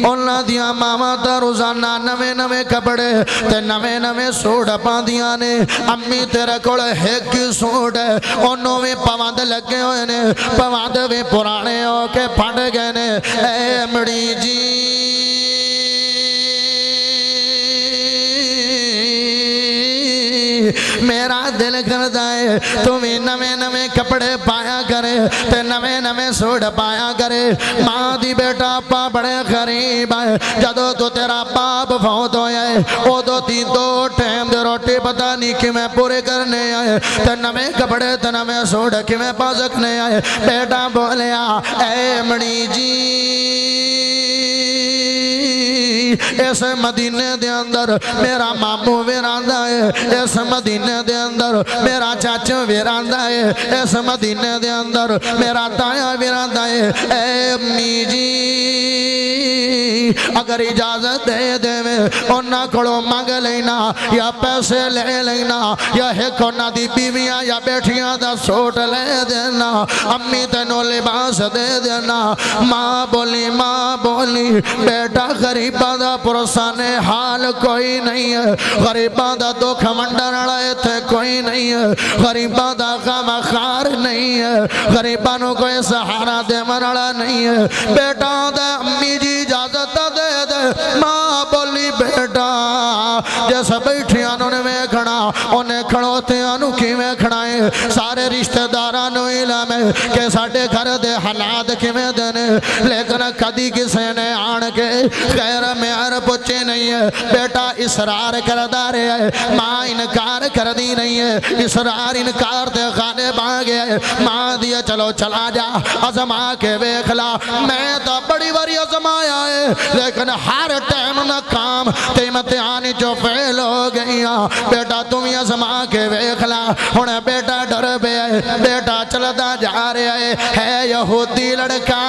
انہاں دیاں ماما تا روزانہ نوے نوے کپڑے تے نوے نوے سوٹ پاندیاں نے۔ امی تیرے کول ایک سوٹ ہے، انہوں میں پواند لگے ہوئے نے، پواند بھی پرانے ہو کے پھٹ گئے نے۔ اے امڑی جی میرا دل کرتا ہے تمہیں نوے نوے کپڑے پایا کرے تے نوے نوے سوٹ پایا کرے۔ ماں دی بیٹا پا بڑے غریب ہے، جدو تو تیرا باپ فوت ہویا ہے او تین دو ٹائم دے روٹی پتہ نہیں کہ میں پورے کرنے آئے تے نوے کپڑے تے نوے سوٹ کہ میں پا سکنے آئے۔ بیٹا بولیا اے مڑی جی اس مدینے دے اندر میرا ماموں ویراندا ہے، اس مدینے دے اندر میرا چاچا ویراندا ہے، اس مدینے دے اندر میرا تایا ویراندا ہے۔ اے امی جی اگر اجازت دے دے میں انہاں کھڑو مانگ لینا یا پیسے لے لینا یا ایک انہاں دی بیویاں یا بیٹھیاں دا سوٹ لے دینا، امی تینوں لباس دے دینا۔ ماں بولی بیٹا غریباں دا پرسانے حال کوئی نہیں ہے، غریباں دا دکھ منڈن والے تھے کوئی نہیں ہے، غریباں دا غم خار نہیں ہے، غریباں نو کوئی سہارا دے من والا نہیں ہے۔ بیٹا دے امی جی اجازت دے دے۔ ماں بولی بیٹا جیسا بیٹھیاں انہوں نے ویکھنا انہیں کھڑوتے انہوں کی ویکھنا ہے، سارے رشتہ دارانو علم ہے کہ ساڑھے گھر دے حالات کی میں دینے، لیکن کدی کسے نے آن کے خیر میار پوچھے نہیں ہے۔ بیٹا اسرار کردہ رہے ہے، ماں انکار کر دی نہیں ہے، اسرار انکار دے غالب آگے ہے۔ ماں دیا چلو چلا جا ازما کے ویکھلا، میں تو بڑی بڑی ازمایا ہے لیکن ہر ٹائم ناکام تے امتحانی جو فیل ہو گئیاں۔ بیٹا تم یہ ازما کے ویکھلا۔ انہیں بیٹا ڈر بے ہے، بیٹا چلتا جا رہے ہے یہودی لڑکا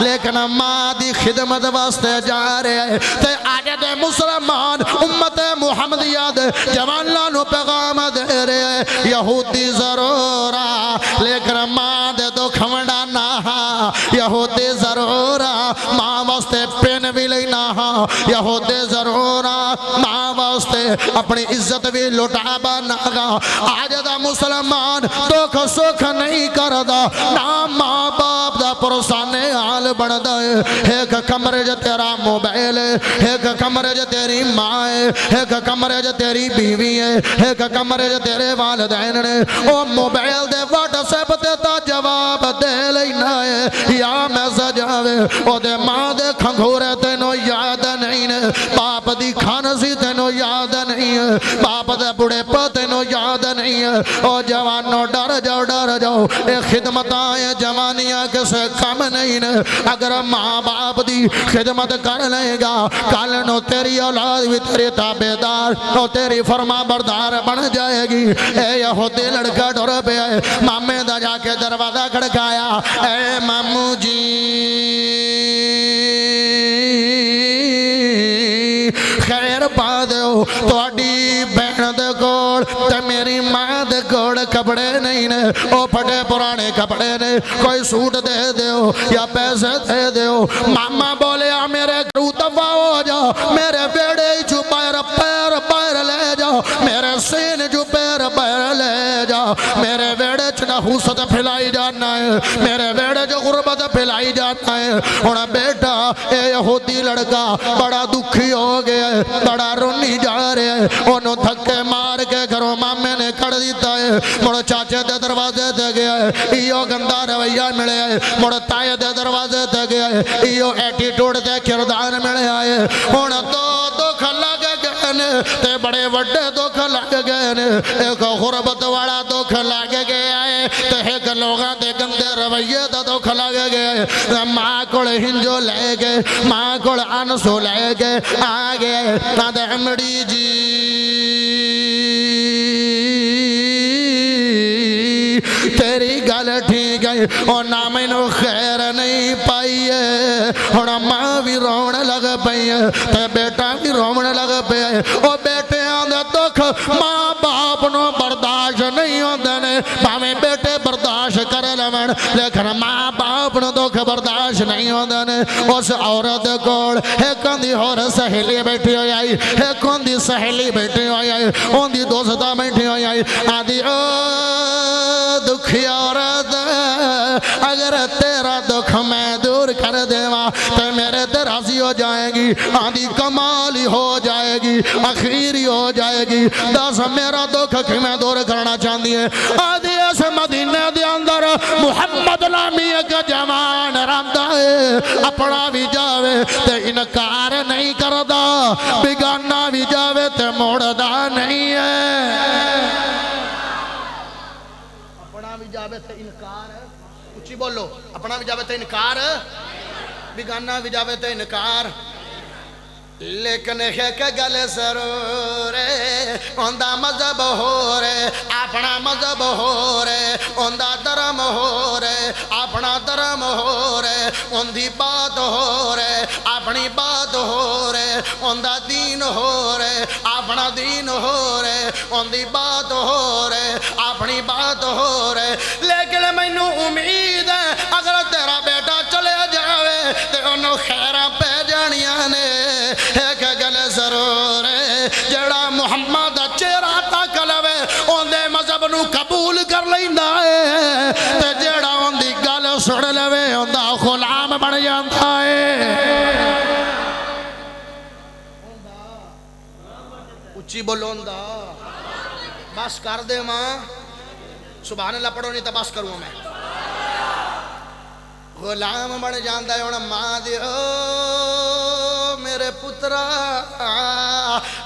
لیکن ماں دی خدمت واسطے جا رہے ہیں تے آج دے مسلمان امت محمدیہ دے جواناں نو پیغام دے رہے ہیں یہودی ضرورا لیکن ماں دے دکھ ونڈانا ہاں، یہودی ضرورا ماں واسطے پین بھی لینا ہاں، یہودی ضرورا ماں واسطے اپنی عزت بھی لٹا بانا گا۔ آج دا مسلمان دکھ سکھ نہیں کردا، نہ ماں باپ دا پرسانے حال بڑھدا ہے۔ ایک کمرے جو تیرا موبائل ہے، ایک کمرے جو تیری ماں ہے، ایک کمرے جو تیری بیوی ہے، ایک کمرے جو تیرے والدین نے۔ او موبائل دے واٹس ایپ تے تا جواب دے لینا ہے یا میسج آوے، او دے ماں دے کھنگورے تینوں یاد نہیں ہے، باپ دی کھانسی تینوں یاد نہیں ہے، باپ دے بڑے پا تینوں یاد نہیں ہے۔ او جوانوں ڈر جاؤ، اے خدمتاں اے جوانیاں کسے کم نہیں ہے۔ اگر ماں باپ دی خدمت کر لے گا کل نو تیری اولاد بھی تیری تابعدار نو تیری فرما بردار بن جائے گی۔ اے یہودی لڑکا ڈر پہ آئے، مامے دا جا کے دروازہ کھڑکایا، اے مامو جی خیر پا دیو تواڈی بہن دے کول تے میری ماں دے کول کپڑے نہیں نے، او پھٹے پرانے کپڑے نے، کوئی سوٹ دے دیو یا پیسے دے دیو۔ ماما بولیا میرے کرو دفع ہو جاؤ، میرے بیڑے جو پیر لے جاؤ، میرے سین جو پیر لے جاؤ، میرے بیڑے چ نحوست پھیلائی جانا ہے، میرے بیڑے جو غربت پھیلائی جانا ہے۔ ہونا بیٹا اے یہودی لڑکا بڑا دکھی ہو گیا ہے، بڑا رونی جا رہے ہیں، انہوں دھکے مار کے گھروں مامے نے کڑ دیتا ہے، مڑو چاچے دے دروازے دے گیا ہے، ایو گندہ رویہ ملے ہے، مڑو تائے دے دروازے دے گیا ہے، ایو ایٹیٹوڈ دے کردار ملے آئے۔ ہونا تو دکھ لگ گئے تے بڑے وڈے دکھ لگ گئے، ایک غربت والا دکھ لگ گیا ہے تے ایک لوگاں دے گندے رویے دا دکھ لگ گیا ہے۔ ماں کول ہنجو لے گئے، ماں کول انسو لے گئے، آگے نہ دے امڑی جی تیری گل ٹھیک ہے نہ مینوں خیر نہیں پائی ہے ہن ماں بھی رون لگ پئی ہے تے بیٹا بھی رون لگ پیا ہے او بیٹیاں دے دکھ ماں باپ نو برداشت نہیں ہوندے نے بھاویں بیٹے برداشت کر لون لیکن ماں باپ نو دکھ برداشت نہیں ہوندے نے اس عورت کول ایک دی ہور سہیلی بیٹھی ہوئی آئی ایک دی سہیلی بیٹھی ہوئی آئی ان دی دوستہ بیٹھی ہوئی آئی آدھی او دکھی عورت اگر تیرا دکھ میں دور کر دیواں تو میرے تے راضی ہو جائے گی آدھی کمالی ہو جائے گی اخیری ہو جائے گی دس میرا دکھ کہ میں دور کرنا چاہتی ہے آدھی اس مدینے دے اندر محمد نامی ایک جوان رہندا ہے اپنا بھی جاوے تے انکار نہیں کردا بگانا بھی جاوے تے موڑدا نہیں ہے اپنا بھی جاوے تے انکار اچھی بولو اپنا بھی جاوے تے انکار بگانا بھی جاوے تے انکار لیکن ایک گل ضرور ہے اوندا مذہب ہو رہے اپنا مذہب ہو رہے اوندا درم ہو رہے اپنا درم ہو رہے اوندی بات ہو رہے اپنی بات ہو رہے اوندا دین ہو رہے اپنا دین ہو رہے اوندی بات ہو رہے اپنی بات ہو رہے لیکن مینوں امید ہے اگر تیرا بیٹا چلے جاوے تے انہوں خیراں پہ جانیاں نے ایک گل ضرور ہے جڑا محمد چہرہ تک لوے اوندے مذہب نو قبول کر لیندا ہے تے جڑا اوندی گل سن لوے اوندا غلام بن جاندا ہے اچھی بولو اوندا بس کر دے ماں سبحان اللہ پڑھو نہیں تو بس کروں میں غلام بن جاندا ہے ہن ماں دی او میرے پترا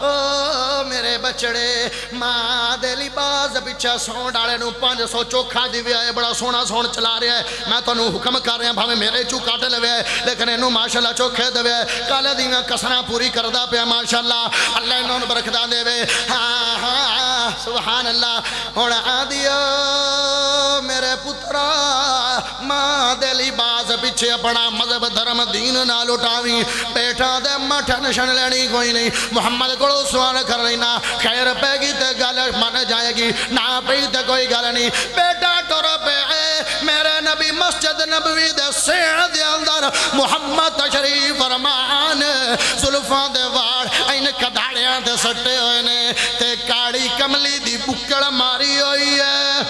او میرے بچڑے ماں دے لباس پچھا سون ڈالے نو 500 چوکھا دی ویا ہے بڑا سونا سون چلا رہا ہے میں تانوں حکم کر رہا بھاویں میرے چوں کٹ لوے ہے لیکن اینو ماشاءاللہ چوکھے دے کالے دیاں کسراں پوری کردا پیا ماشاءاللہ اللہ انہاں نوں برکتاں دے ہاں ہاں سبحان اللہ ہن آدیو میرے پترا ماں دے لباس پیچھے اپنا مذہب دھرم دین نہ لٹاویں بیٹھا دے مٹھ نشن لینی کوئی نہیں محمد کو سوال کر لینا خیر پہ گی تے گل من جائے گی نہ پہ تے کوئی گل نہیں بیٹا ٹر پہ میرے نبی مسجد نبوی دے سین دے اندر محمد تشریف فرمان زلفاں دے واڑ این کداڑیاں دے سٹے ہوئے نے تے کاڑی کملی دی بکڑ ماری ہوئی ہے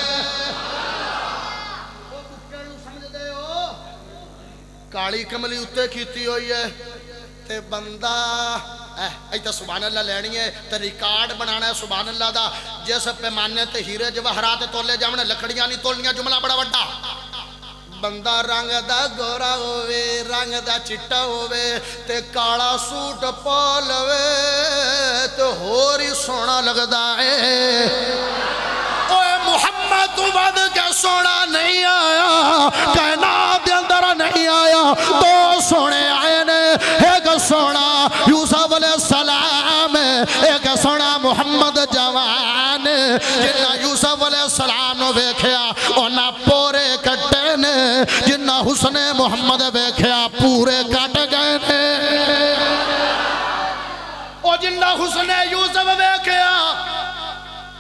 کالی کملی اتے کیتی ہوئی ہے تے بندہ ایتا سبحان اللہ لینی ہے تے ریکارڈ بنانا ہے سبحان اللہ دا جیسے پیمانے تے ہیرے جواہرات تولے جامنے لکڑیاں نہیں تولنیاں جملہ بڑا وڈا بندہ رنگ دا گورا ہوئے رنگ دا چٹا ہوئے تے کالا سوٹ پالوے تے ہوری سونا لگدا ہے اوے محمد تو ود کے سونا نہیں آیا کائنات دے اندر نہیں آیا دو سونے آئے نے ایک سونا یوسف علیہ السلام ایک سونا محمد جوان جنہ یوسف علیہ السلام نو ویکھیا اونا پورے کٹے نے جنہ حسن محمد ویکھیا پورے کٹ گئے نے او جنہ حسن یوسف ویکھیا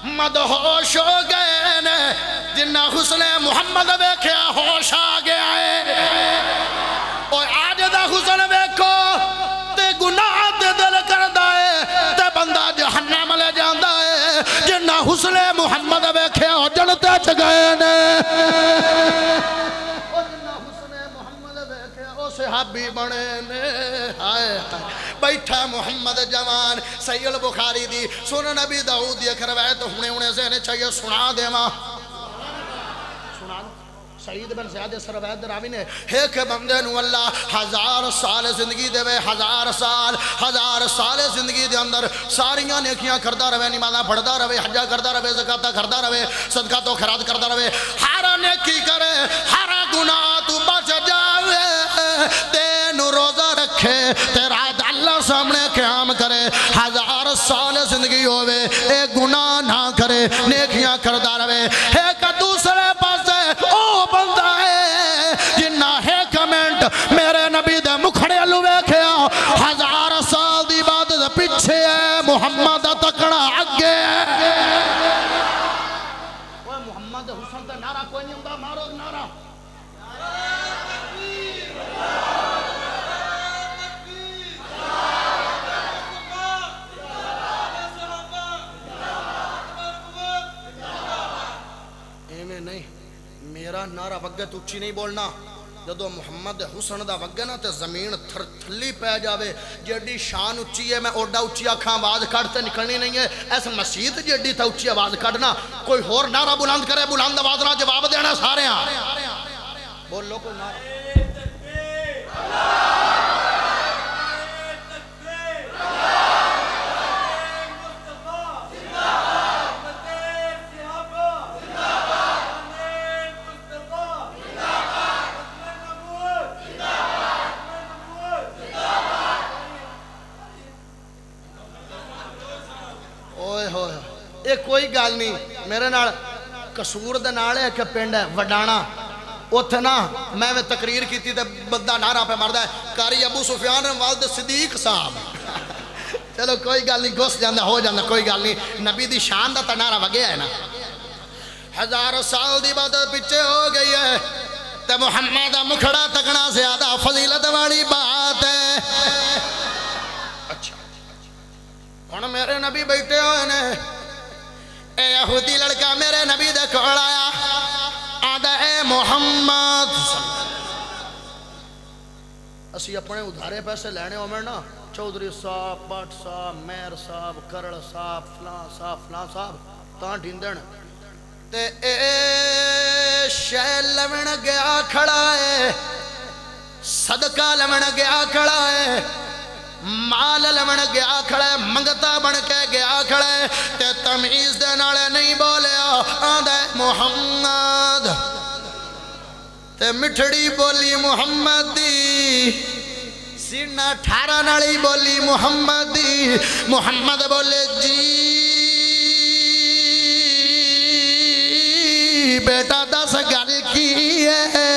مدہوش ہو گئے نے جنہ حسن محمد ویکھیا ہوش آ گیا ہے اور آج دا حسن ویکھو تے گناہ تے دل کردہ ہے تے بندہ جہنم لے جاندہ ہے جنہ حسن محمد ویکھیا ہو جنتے چ گئے نے اور جنہ حسن محمد ویکھیا ہو صحابی بنے نے ہائے بیٹھا محمد جوان صحیح البخاری دی سن نبی داؤد دی ایک روایت ہونے ذہنے چاہیے سنا دے ماں سنا سعید بن زیاد اس روایت راوی نے ایک بندے نو اللہ 1000 سال زندگی دے وے 1000 سال زندگی دے اندر ساریاں نیکیاں کردا رہے نمازاں پڑھدا رہے حجہ کردا رہے زکاتاں کردا رہے صدقہ تو خیرات کردا رہے ہر نیکی کرے ہر گناہ تو بچ جاوے تینو روزہ رکھے تیرا اللہ سامنے قیام کرے 1000 سال زندگی ہوئے ایک گناہ نہ کرے نیکیاں کردہ رہے ایک دوسرے پاس ذرا مارو نعرہ ایویں نہیں میرا نعرہ وگے تو اچھی نہیں بولنا جدو محمد حسن دا وگے نا تے زمین تھلی پہ جاوے جیڑی شان اچھی ہے میں اوڈا اچھی آکھاں آواز کھڑتے نکلنی نہیں ہے ایسا مسجد جیڑی تھا اچھی آواز کھڑنا کوئی ہور نعرہ بلند کرے بلند آواز نہ جواب دینا سارے ہیں بولو کوئی نعرہ کوئی گال نہیں میرے نال قصور دے نال ہے کہ پنڈ ہے وڈانا اوتھے نا میں تقریر کی تھی تے بندہ نعرہ پہ مردا ہے قاری ابو سفیان والد صدیق صاحب چلو کوئی گال نہیں گھس جاندہ ہو جاندہ کوئی گال نہیں نبی دی شان دا تا نعرہ وگیا ہے نا 1000 سال دی بات پیچھے ہو گئی ہے تے محمد مکھڑا تکنا زیادہ فضیلت والی بات ہے اچھا کون میرے نبی بیٹھے ہوئے نے اے یہودی لڑکا میرے نبی دے کھول آیا آدھا اے محمد اسی اپنے ادھارے پیسے لینے ہو میں نا چودھری صاحب بٹ صاحب میر صاحب کرڑ صاحب فلان صاحب تاں ڈھیندن تے اے شے لمن گیا کھڑا ہے صدقہ لمن گیا کھڑا ہے مال لمن گیا کھڑے منگتا بن کے گیا کھڑے تے تمیز دے نالے نہیں بولیا آدھے محمد تے مٹھڑی بولی محمد دی سینہ 18 نالی بولی محمد دی محمد بولے جی بیٹا 10 گل کی ہے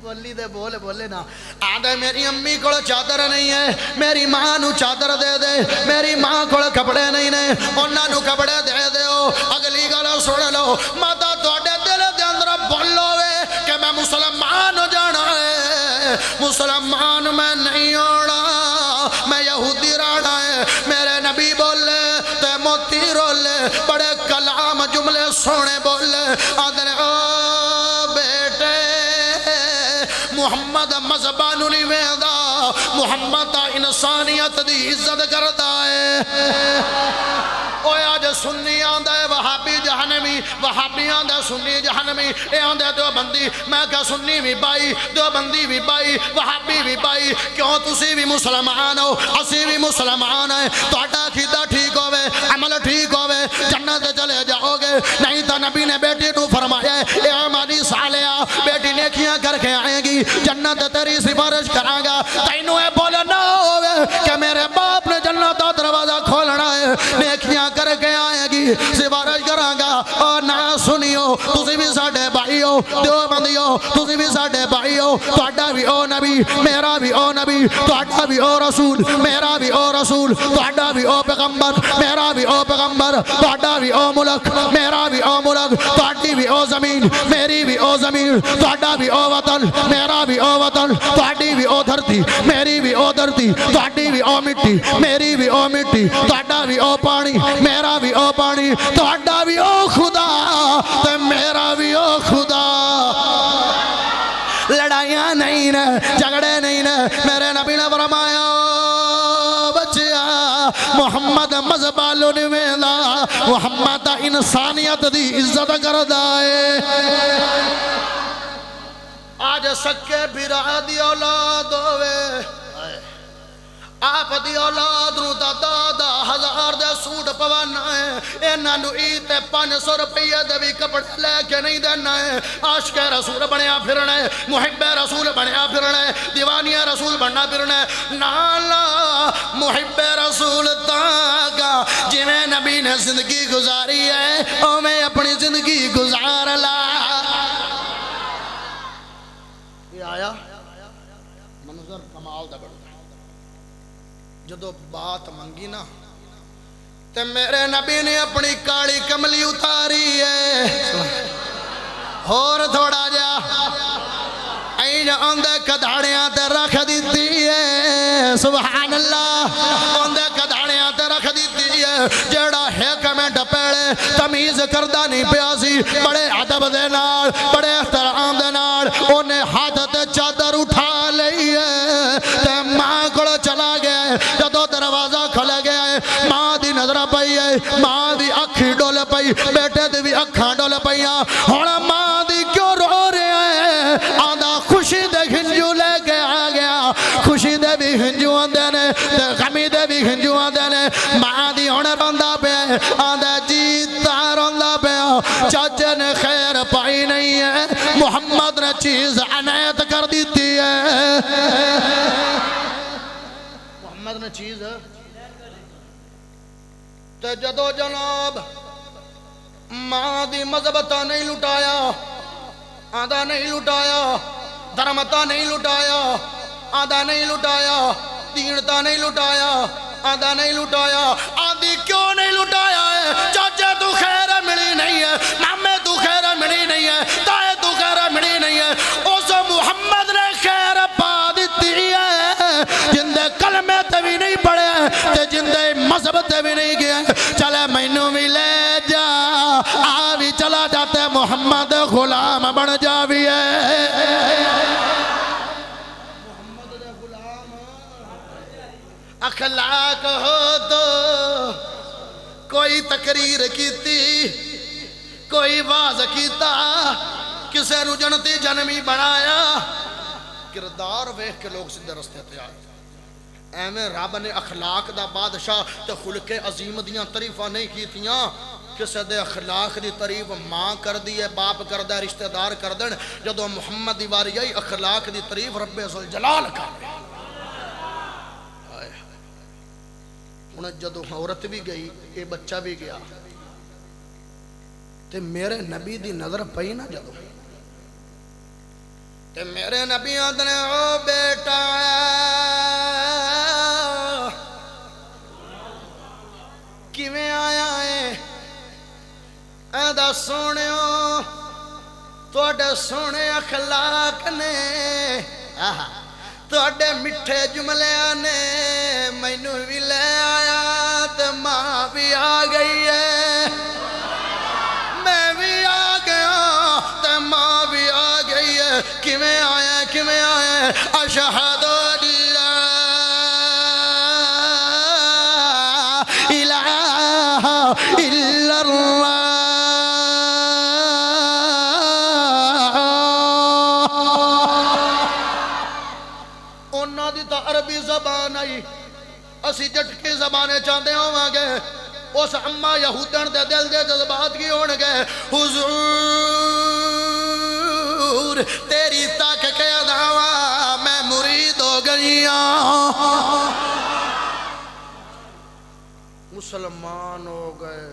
بولی دے بولے نا آدھے میری امی کو چادر نہیں ہے میری ماں نو چادر دے دے میری ماں کو کپڑے نہیں نے انہاں نو کپڑے دے دے ہو اگلی گلو سن لو ماتا توڑے دل دے اندر بولو وے کہ میں مسلمان جانا ہے مسلمان میں نہیں ہونا میں یہودی رانا ہے میرے نبی بولے تے موتی رولے بڑے کلام جملے سونے بولے آدھے بیٹے محمد مذہبانو نہیں ویدہ محمد انسانیت دی عزت کرتا ہے اوہ آج سنی آندہ ہے وہابی جہنمی وہابی آندہ ہے سنی جہنمی اے آندہ ہے دو بندی میں کہا سنی بھی بائی دو بندی بھی بائی وہابی بھی بائی کیوں تسی بھی مسلمان ہو اسی بھی مسلمان ہیں توڑا کھیدہ ٹھیک ہوئے عمل ٹھیک ہوئے جنت چلے جاؤ گے نہیں تو نبی نے بیٹی تو فرمایا ہے اے عمالی صالحہ بیٹی نیکیاں کر کے آئیں گی جنت تیری سفارش کرا گا تینوں اے بولے نہ ہوئے کہ میرے باپ نے جنت کا دروازہ کھولنا ہے نیکیاں کر کے آئے گی سفارش کرا گا اور نہ سنیو تسی بھی ساڑھے بھائی ہو دو بندی ہو تسی بھی ساڑھے بھائی ہو توڑا بھی او نبی میرا بھی او نبی توڑا بھی او رسول میرا بھی او رسول توڑا بھی او پیغمبر میرا بھی او پیغمبر توڑا بھی او ملک میرا بھی او ملک توڑی بھی او زمین میری بھی او زمین توڑا بھی او وطن میرا بھی او وطن توڑی بھی او دھرتی میری بھی او دھرتی توڑی بھی او مٹی میری بھی او مٹی توڑا بھی او پانی میرا بھی او پانی توڑا بھی او خدا تو میرا بھی او خدا لڑائیاں نہیں نے جھگڑے نہیں نے میرے نبی نے فرمایا بچیا محمد مذہبالو نویلا محمد انسانیت دی عزت کردہ ہے آج سکے بھرا دی اولاد ہوئے آپ دی اولاد نو دا 10,000 دے سوٹ پوانا ہے انہاں نو عید 500 روپیے دے بھی کپڑے لے کے نہیں دینا ہے عاشق رسول بنیا پھرنا ہے محب رسول بنیا پھرنا ہے دیوانی رسول بننا پھرنا ہے نالا محب رسول تاگا جی میں نبی نے زندگی گزاری ہے او میں اپنی زندگی گزار لا یہ آیا منظر کمال دا بڑھتا جدو بات منگی نا تے میرے نبی نے اپنی کالی کملی اتاری ہے اور تھوڑا جا این اندے کدھاڑیاں تے رکھ دیتی ہے سبحان اللہ اندے کدھاڑیاں تے رکھ دیتی ہے جیڑا ایک منٹ پہلے تمیز کردہ نہیں پیاسی بڑے ادب دے نال بڑے احترام دے نال انہیں ہاتھ تے چادر اٹھا لئی ہے تے ماں کو چلا گیا ہے جدو دروازہ کھلے گیا ہے ماں دی نظر پئی ہے ماں دی اکھی ڈول پئی بیٹے دی بھی اکھاں ڈول پئیاں ہونا ماں دی کیوں رو رہے ہیں آدھا خوشی دے گھنجو لے کے آ گیا خوشی دے بھی گھنجو آندے نے غمی دے بھی گھنجو آندے نے ماں دی ہونے روندہ پہ آدھا جیتا روندہ پہ چاچے نے خیر پائی نہیں ہے محمد نے چیز عنایت کر دیتی ہے محمد نے چیز تے جدو جناب ماں دی مذہبتہ نہیں لٹایا آدھا نہیں لٹایا دھرمتا نہیں لٹایا آدھا نہیں لٹایا دینتا نہیں لٹایا آدھا نہیں لٹایا آدھی کیوں نہیں لٹایا ہے چاچے تو خیر ملی نہیں ہے مامے تو خیر ملی نہیں ہے تائے تو خیر ملی نہیں ہے اس محمد نے خیر پا دیتی ہے جندے کلمے تے بھی نہیں پڑے تے جندے مذہب تے بھی نہیں گئے چلے مینوں بھی لے جا آ بھی چلا جاتے محمد غلام بن جا بھی ہے محمد دے غلام اخلاق ہو تو کوئی تقریر کیتی کوئی واز کیتا کسے نو جنتی جنمی بنایا کردار ویکھ کے لوگ سدھے رستے تے آئے ایویں رب نے اخلاق دا بادشاہ تے خلق عظیم دیاں تعریفاں نہیں کیتیاں کسے دے اخلاق دی تعریف ماں کر دی ہے باپ کر دے رشتہ دار کر دن جدو محمد دی واری آئی اخلاق دی تعریف رب ذوالجلال کر دے انہیں جدو عورت بھی گئی یہ بچہ بھی گیا تے میرے نبی دی نظر پئی نا جدو تے میرے نبی آدھنے او بیٹا کیویں آیا ہے ایدہ سونیوں توڑے سونے اخلاق نے توڑے مٹھے جملے آنے مینوں بھی لے آیا تے ماں بھی آ گئی ہے میں بھی آ گیا تے ماں بھی آ گئی ہے کیویں آیا اشہد اسی جٹکی زبانے چاندے ہوں گے اس اممہ یہودن دے دل دے جذبات کی ہون گے حضور تیری تک کے دعویٰ میں مرید ہو گئیاں مسلمان ہو گئے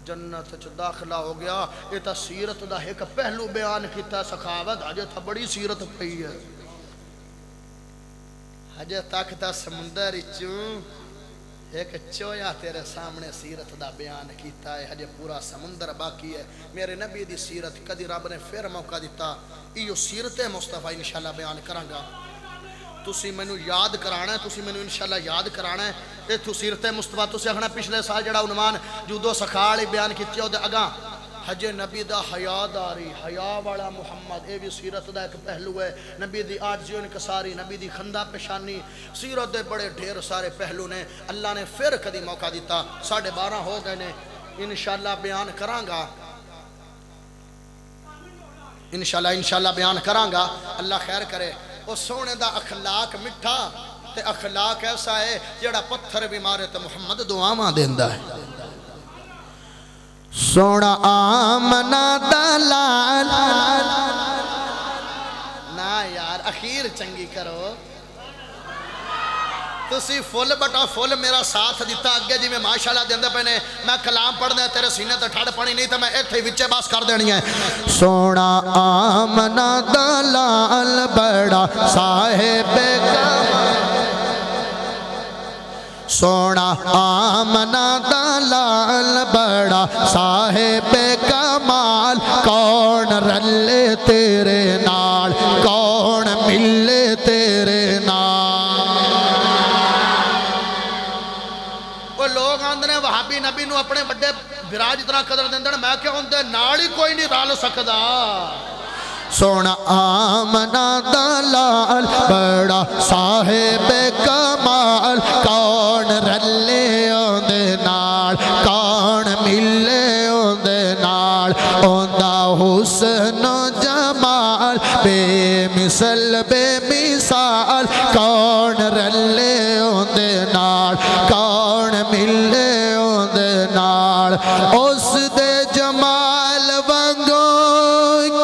جنت چ داخلہ ہو گیا یہ تا سیرت دا ایک پہلو بیان کیتا سخاوت آجے تا بڑی سیرت پئی ہے ہجے تک تا سمندر چوں ایک چویا تیرے سامنے سیرت دا بیان کیتا ہے ہجے پورا سمندر باقی ہے میرے نبی دی سیرت کدی رب نے پھر موقع دیتا ایو سیرت مصطفیٰ انشاءاللہ بیان کرانگا تسی میں نو یاد کرانا ہے تسی میں نو انشاءاللہ یاد کرانا ہے اے تو سیرت مصطفیٰ تسی اگنا پچھلے سال جڑا عنوان جودو سکھاڑی بیان کیتی ہو دے اگاں حجے نبی دا حیا داری حیا والا محمد اے بھی سیرت دا ایک پہلو ہے نبی دی عاجزی و انکساری نبی دی خندہ پیشانی سیرت دے بڑے ڈھیر سارے پہلو نے اللہ نے پھر کدی موقع دیتا 12:30 ہو گئے نے انشاءاللہ بیان کرانگا انشاءاللہ بیان کرانگا اللہ خیر کرے او سونے دا اخلاق مٹھا تے اخلاق ایسا ہے جڑا پتھر بھی مارے تے محمد دعاواں دیندا ہے سونا آمنا دلال نا یار اخیر چنگی کرو تسی فل بٹا فل میرا ساتھ دیتا اگے جی میں ماشاءاللہ دیندے پہنے میں کلام پڑھنے تیرے سینے تے ٹھاڑ پانی نہیں تھا میں ایتھے وچے باس کر دینی ہے سونا آمنا دلال بڑا صاحب کمال سونا آمنا دلال بڑا صاحب کمال کون رلے تیرے نال کون ملے تیرے نال وہ لوگ آندھنے وہابی نبی نو اپنے بڑے براج اتنا قدر دیندن میں کہ اندے نال ہی کوئی نہیں رال سکدا سونا آمنہ دلال بڑا صاحب کمال کون رلے اندے نال کون ملے اندے نال اندہ حسن و جمال بے مثل بے مثال کون رلے اندے نال کون ملے اندے نال اس دے جمال وانگو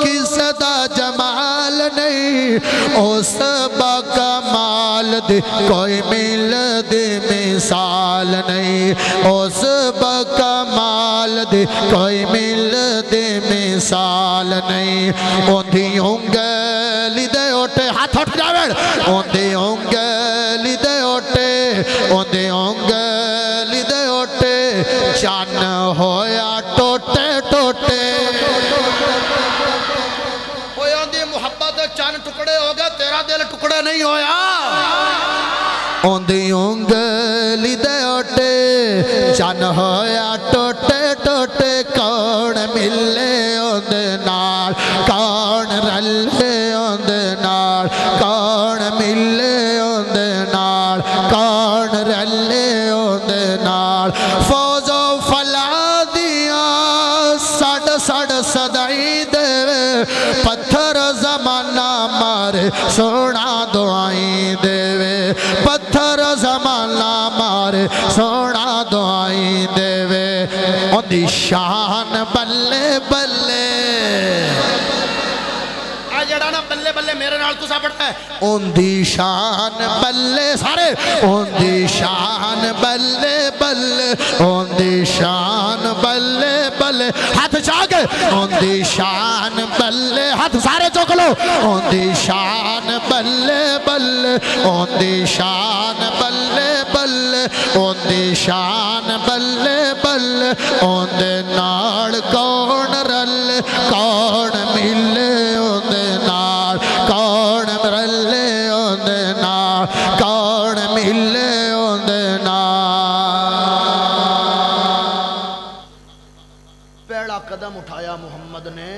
کسے دا جمال نہیں اس با کمال دی کوئی مل دی مثال نہیں اس با کمال دی کوئی مل دی مثال نہیں اندھی انگلی دے اوٹے ہاتھ اٹھ جاوڑ اندھی انگلی دے اوٹے اندھی انگلی دے اوٹے چان ہویا ٹوٹے ٹوٹے چند ٹکڑے ہو گئے تیرا دل ٹکڑے نہیں ہویا اندھی انگلی دے اوٹے چند ہویا ٹوٹے ٹوٹے کون ملے اندے نال کون رلے اندے نال کون ملے اندے نال کون رلے اندے نال فوز و فلا دیا سڑ سڑ صدائی دے پتھر زمانہ مارے سونا دعائیں دے پتھر زمانہ مارے سونا دعائیں دے اندھی شان بلے بلے جڑا نا بلے بلے میرے نال تو سا پڑھتا ہے اندھی شان بلے سارے اندھی شان بلے بلے اندھی شان بلے بلے ہاتھ چاک اندھی شان بلے ہاتھ سارے چوک لو اندھی شان بلے بلے اندھی شان بلے بلے اندھی شان بلے بلے اندھے نال کون رل کون ملے اندھے نال کون رلے اندھے نال کون ملے اندھے نال پہلا قدم اٹھایا محمد نے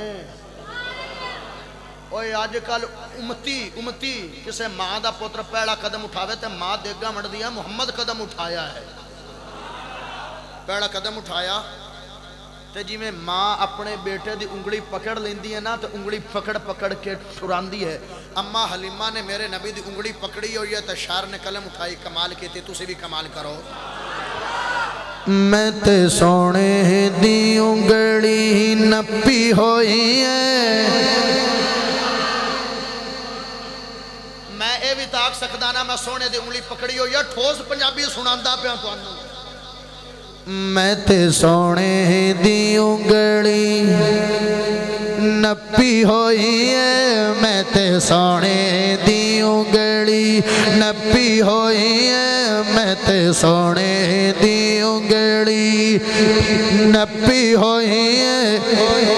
اوہ آج کل امتی کسے ماں دا پوتر پہلا قدم اٹھاوے تے ماں دیگا مڑ دیا محمد قدم اٹھایا ہے پہلا قدم اٹھایا تے جی میں ماں اپنے بیٹے دی انگلی پکڑ لیندی ہے نا تو انگلی پکڑ پکڑ کے ٹھراندی ہے اماں حلیمہ نے میرے نبی دی انگلی پکڑی ہوئی ہے تو شار نے قلم اٹھائی کمال کی تھی تُسی بھی کمال کرو میں تے سونے دی انگلی نپی ہوئی ہے میں اے بھی تاک سکدانا میں سونے دی انگلی پکڑی ہوئی ہے ٹھوس پنجابی سناندہ پہ تو آنو میں تے سونے دی انگلی نپی ہوئی ہے میں تے سونے دی انگلی نپی ہوئی ہے میں تے سونے دی انگلی نپی ہوئی ہے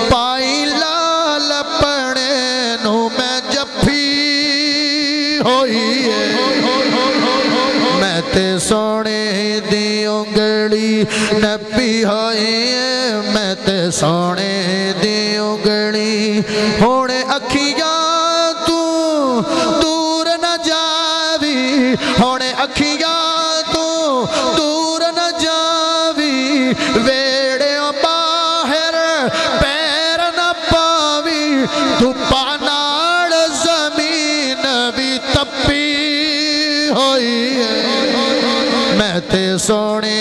پائی لال پڑے نو میں جپی ہوئی ہے میں تے سونے دی انگلی نپی ہوئی ہے میں تے سونے دی انگلی ہونے اکھیاں تو دور نہ جاوی ہونے اکھیاں تو دور نہ جاوی ویڑے باہر پیر نہ پاوی دھپا ناڑ زمین بھی تپی ہوئی ہے میں تے سونے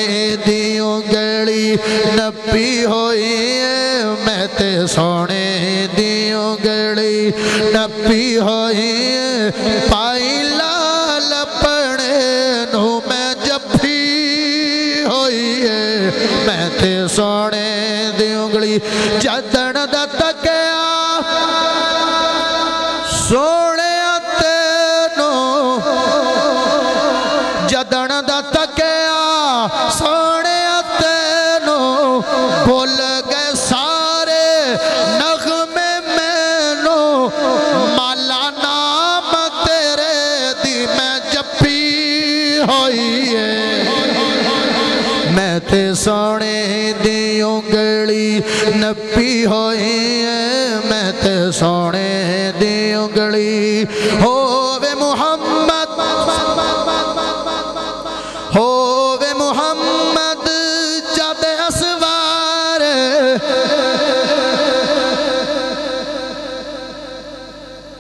دی انگلی نپی ہوئی ہے میں تے سونے دی انگلی نپی ہوئی ہے پائی لال پڑے نو میں جپی ہوئی ہے میں تے سونے دی انگلی جدن دا تکیا سونے تینو جدن دا تکیا سونے تینو بول سونے دی انگلی نپی ہوئی ہے میں تے سونے دی انگلی ہووے محمد ہووے محمد جد اسوار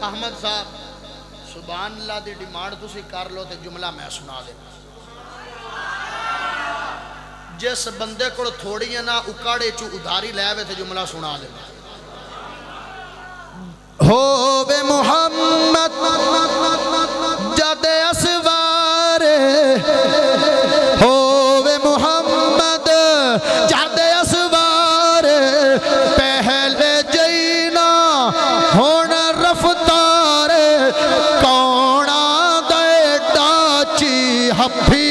احمد صاحب سبحان اللہ دی ڈیمانڈ تسی کر لو تے جملہ میں سنا دے جس بندے کو تھوڑی ہے نا اکاڑے چو ادھاری لے وے تے جملہ سنا دے ہووے محمد جد اسوار ہووے محمد جد اسوار پہلے جینا ہون رفتار کونا دے ڈاچی ہپھی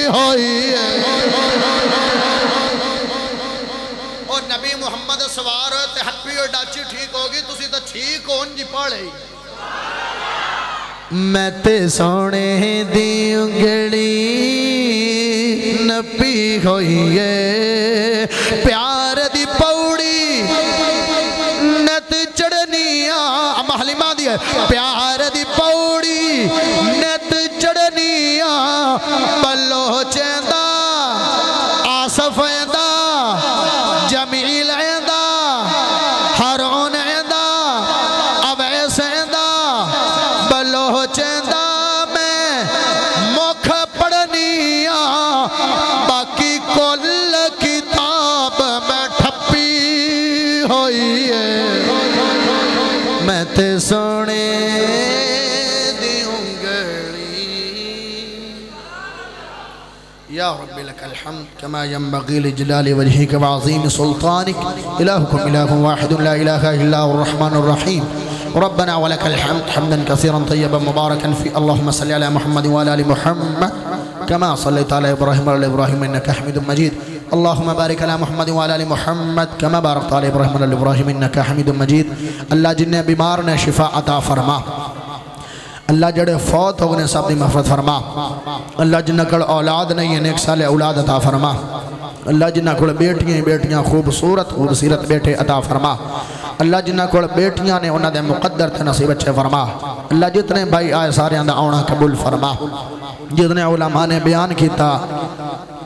ہوئی ہے اور نبی محمد سوار تے ہپھی اور ڈاچی ٹھیک ہوگی تسی تو ٹھیک ہون جی پڑھے میں تے سونے دی انگلی نپی ہوئی ہے پیار دی پوڑی نت چڑھنیاں محلمہ دی ہے پیار دی پوڑی نت چڑھنیاں بلوچ دا آصف دا جمیل دا ہرون دا اویس دا بلوچ دا میں مکھ پڑھنیاں باقی کل کتاب میں ٹھپی ہوئی ہے میں تے سونے دی انگلی یا رب لك الحمد كما ينبغي لجلال وجهك وعظيم سلطانك إلهكم إله واحد لا إله إلا هو الرحمن الرحيم ربنا ولك الحمد حمدا كثيرا طيبا مباركا في اللهم صل على محمد وعلى آل محمد كما صليت على إبراهيم وعلى إبراهيم إنك حميد مجيد اللهم بارك على محمد وعلى آل محمد كما باركت على إبراهيم وعلى إبراهيم إنك حميد مجيد اللہ جن بیمار نے شفا عطا فرما اللہ جڑے فوت ہو گئے سب دی مغفرت فرما اللہ جنہ کڑ اولاد نہیں ہے نیک سال اولاد عطا فرما اللہ جنہ کڑ بیٹیاں خوبصورت بیٹے عطا فرما اللہ جنہ کڑ بیٹیاں نے انہاں دے مقدر تے نصیب اچھے فرما اللہ جتنے بھائی آئے سارے اندہ آونا قبول فرما جتنے علماء نے بیان کیتا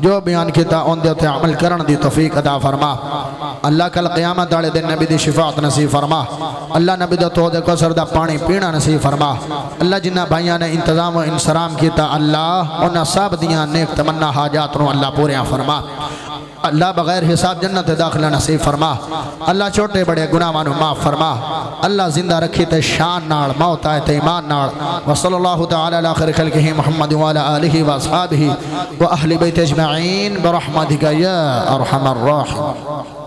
جو بیان کیتا ان دے تے عمل کرن دی توفیق عطا فرما اللہ کل قیامت داڑے دن نبی دی شفاعت نصیب فرما اللہ نبی دے تو دے کو سردہ پانی پینا نصیب فرما اللہ جنہ بھائیاں نے انتظام و انسرام کیتا اللہ انہاں سب دیاں نیک تمنا حاجات رو اللہ پوریاں فرما اللہ بغیر حساب جنت داخلہ نصیب فرما اللہ چھوٹے بڑے گناہ مانو معاف فرما اللہ زندہ رکھی تے شان ناڑ موت آئے تے ایمان ناڑ وصلی اللہ تعالی علی خیر خلقہ محمد وعلی آلہ واصحابہ و اہل بیت اجمعین برحمتک یا ارحم الراحمین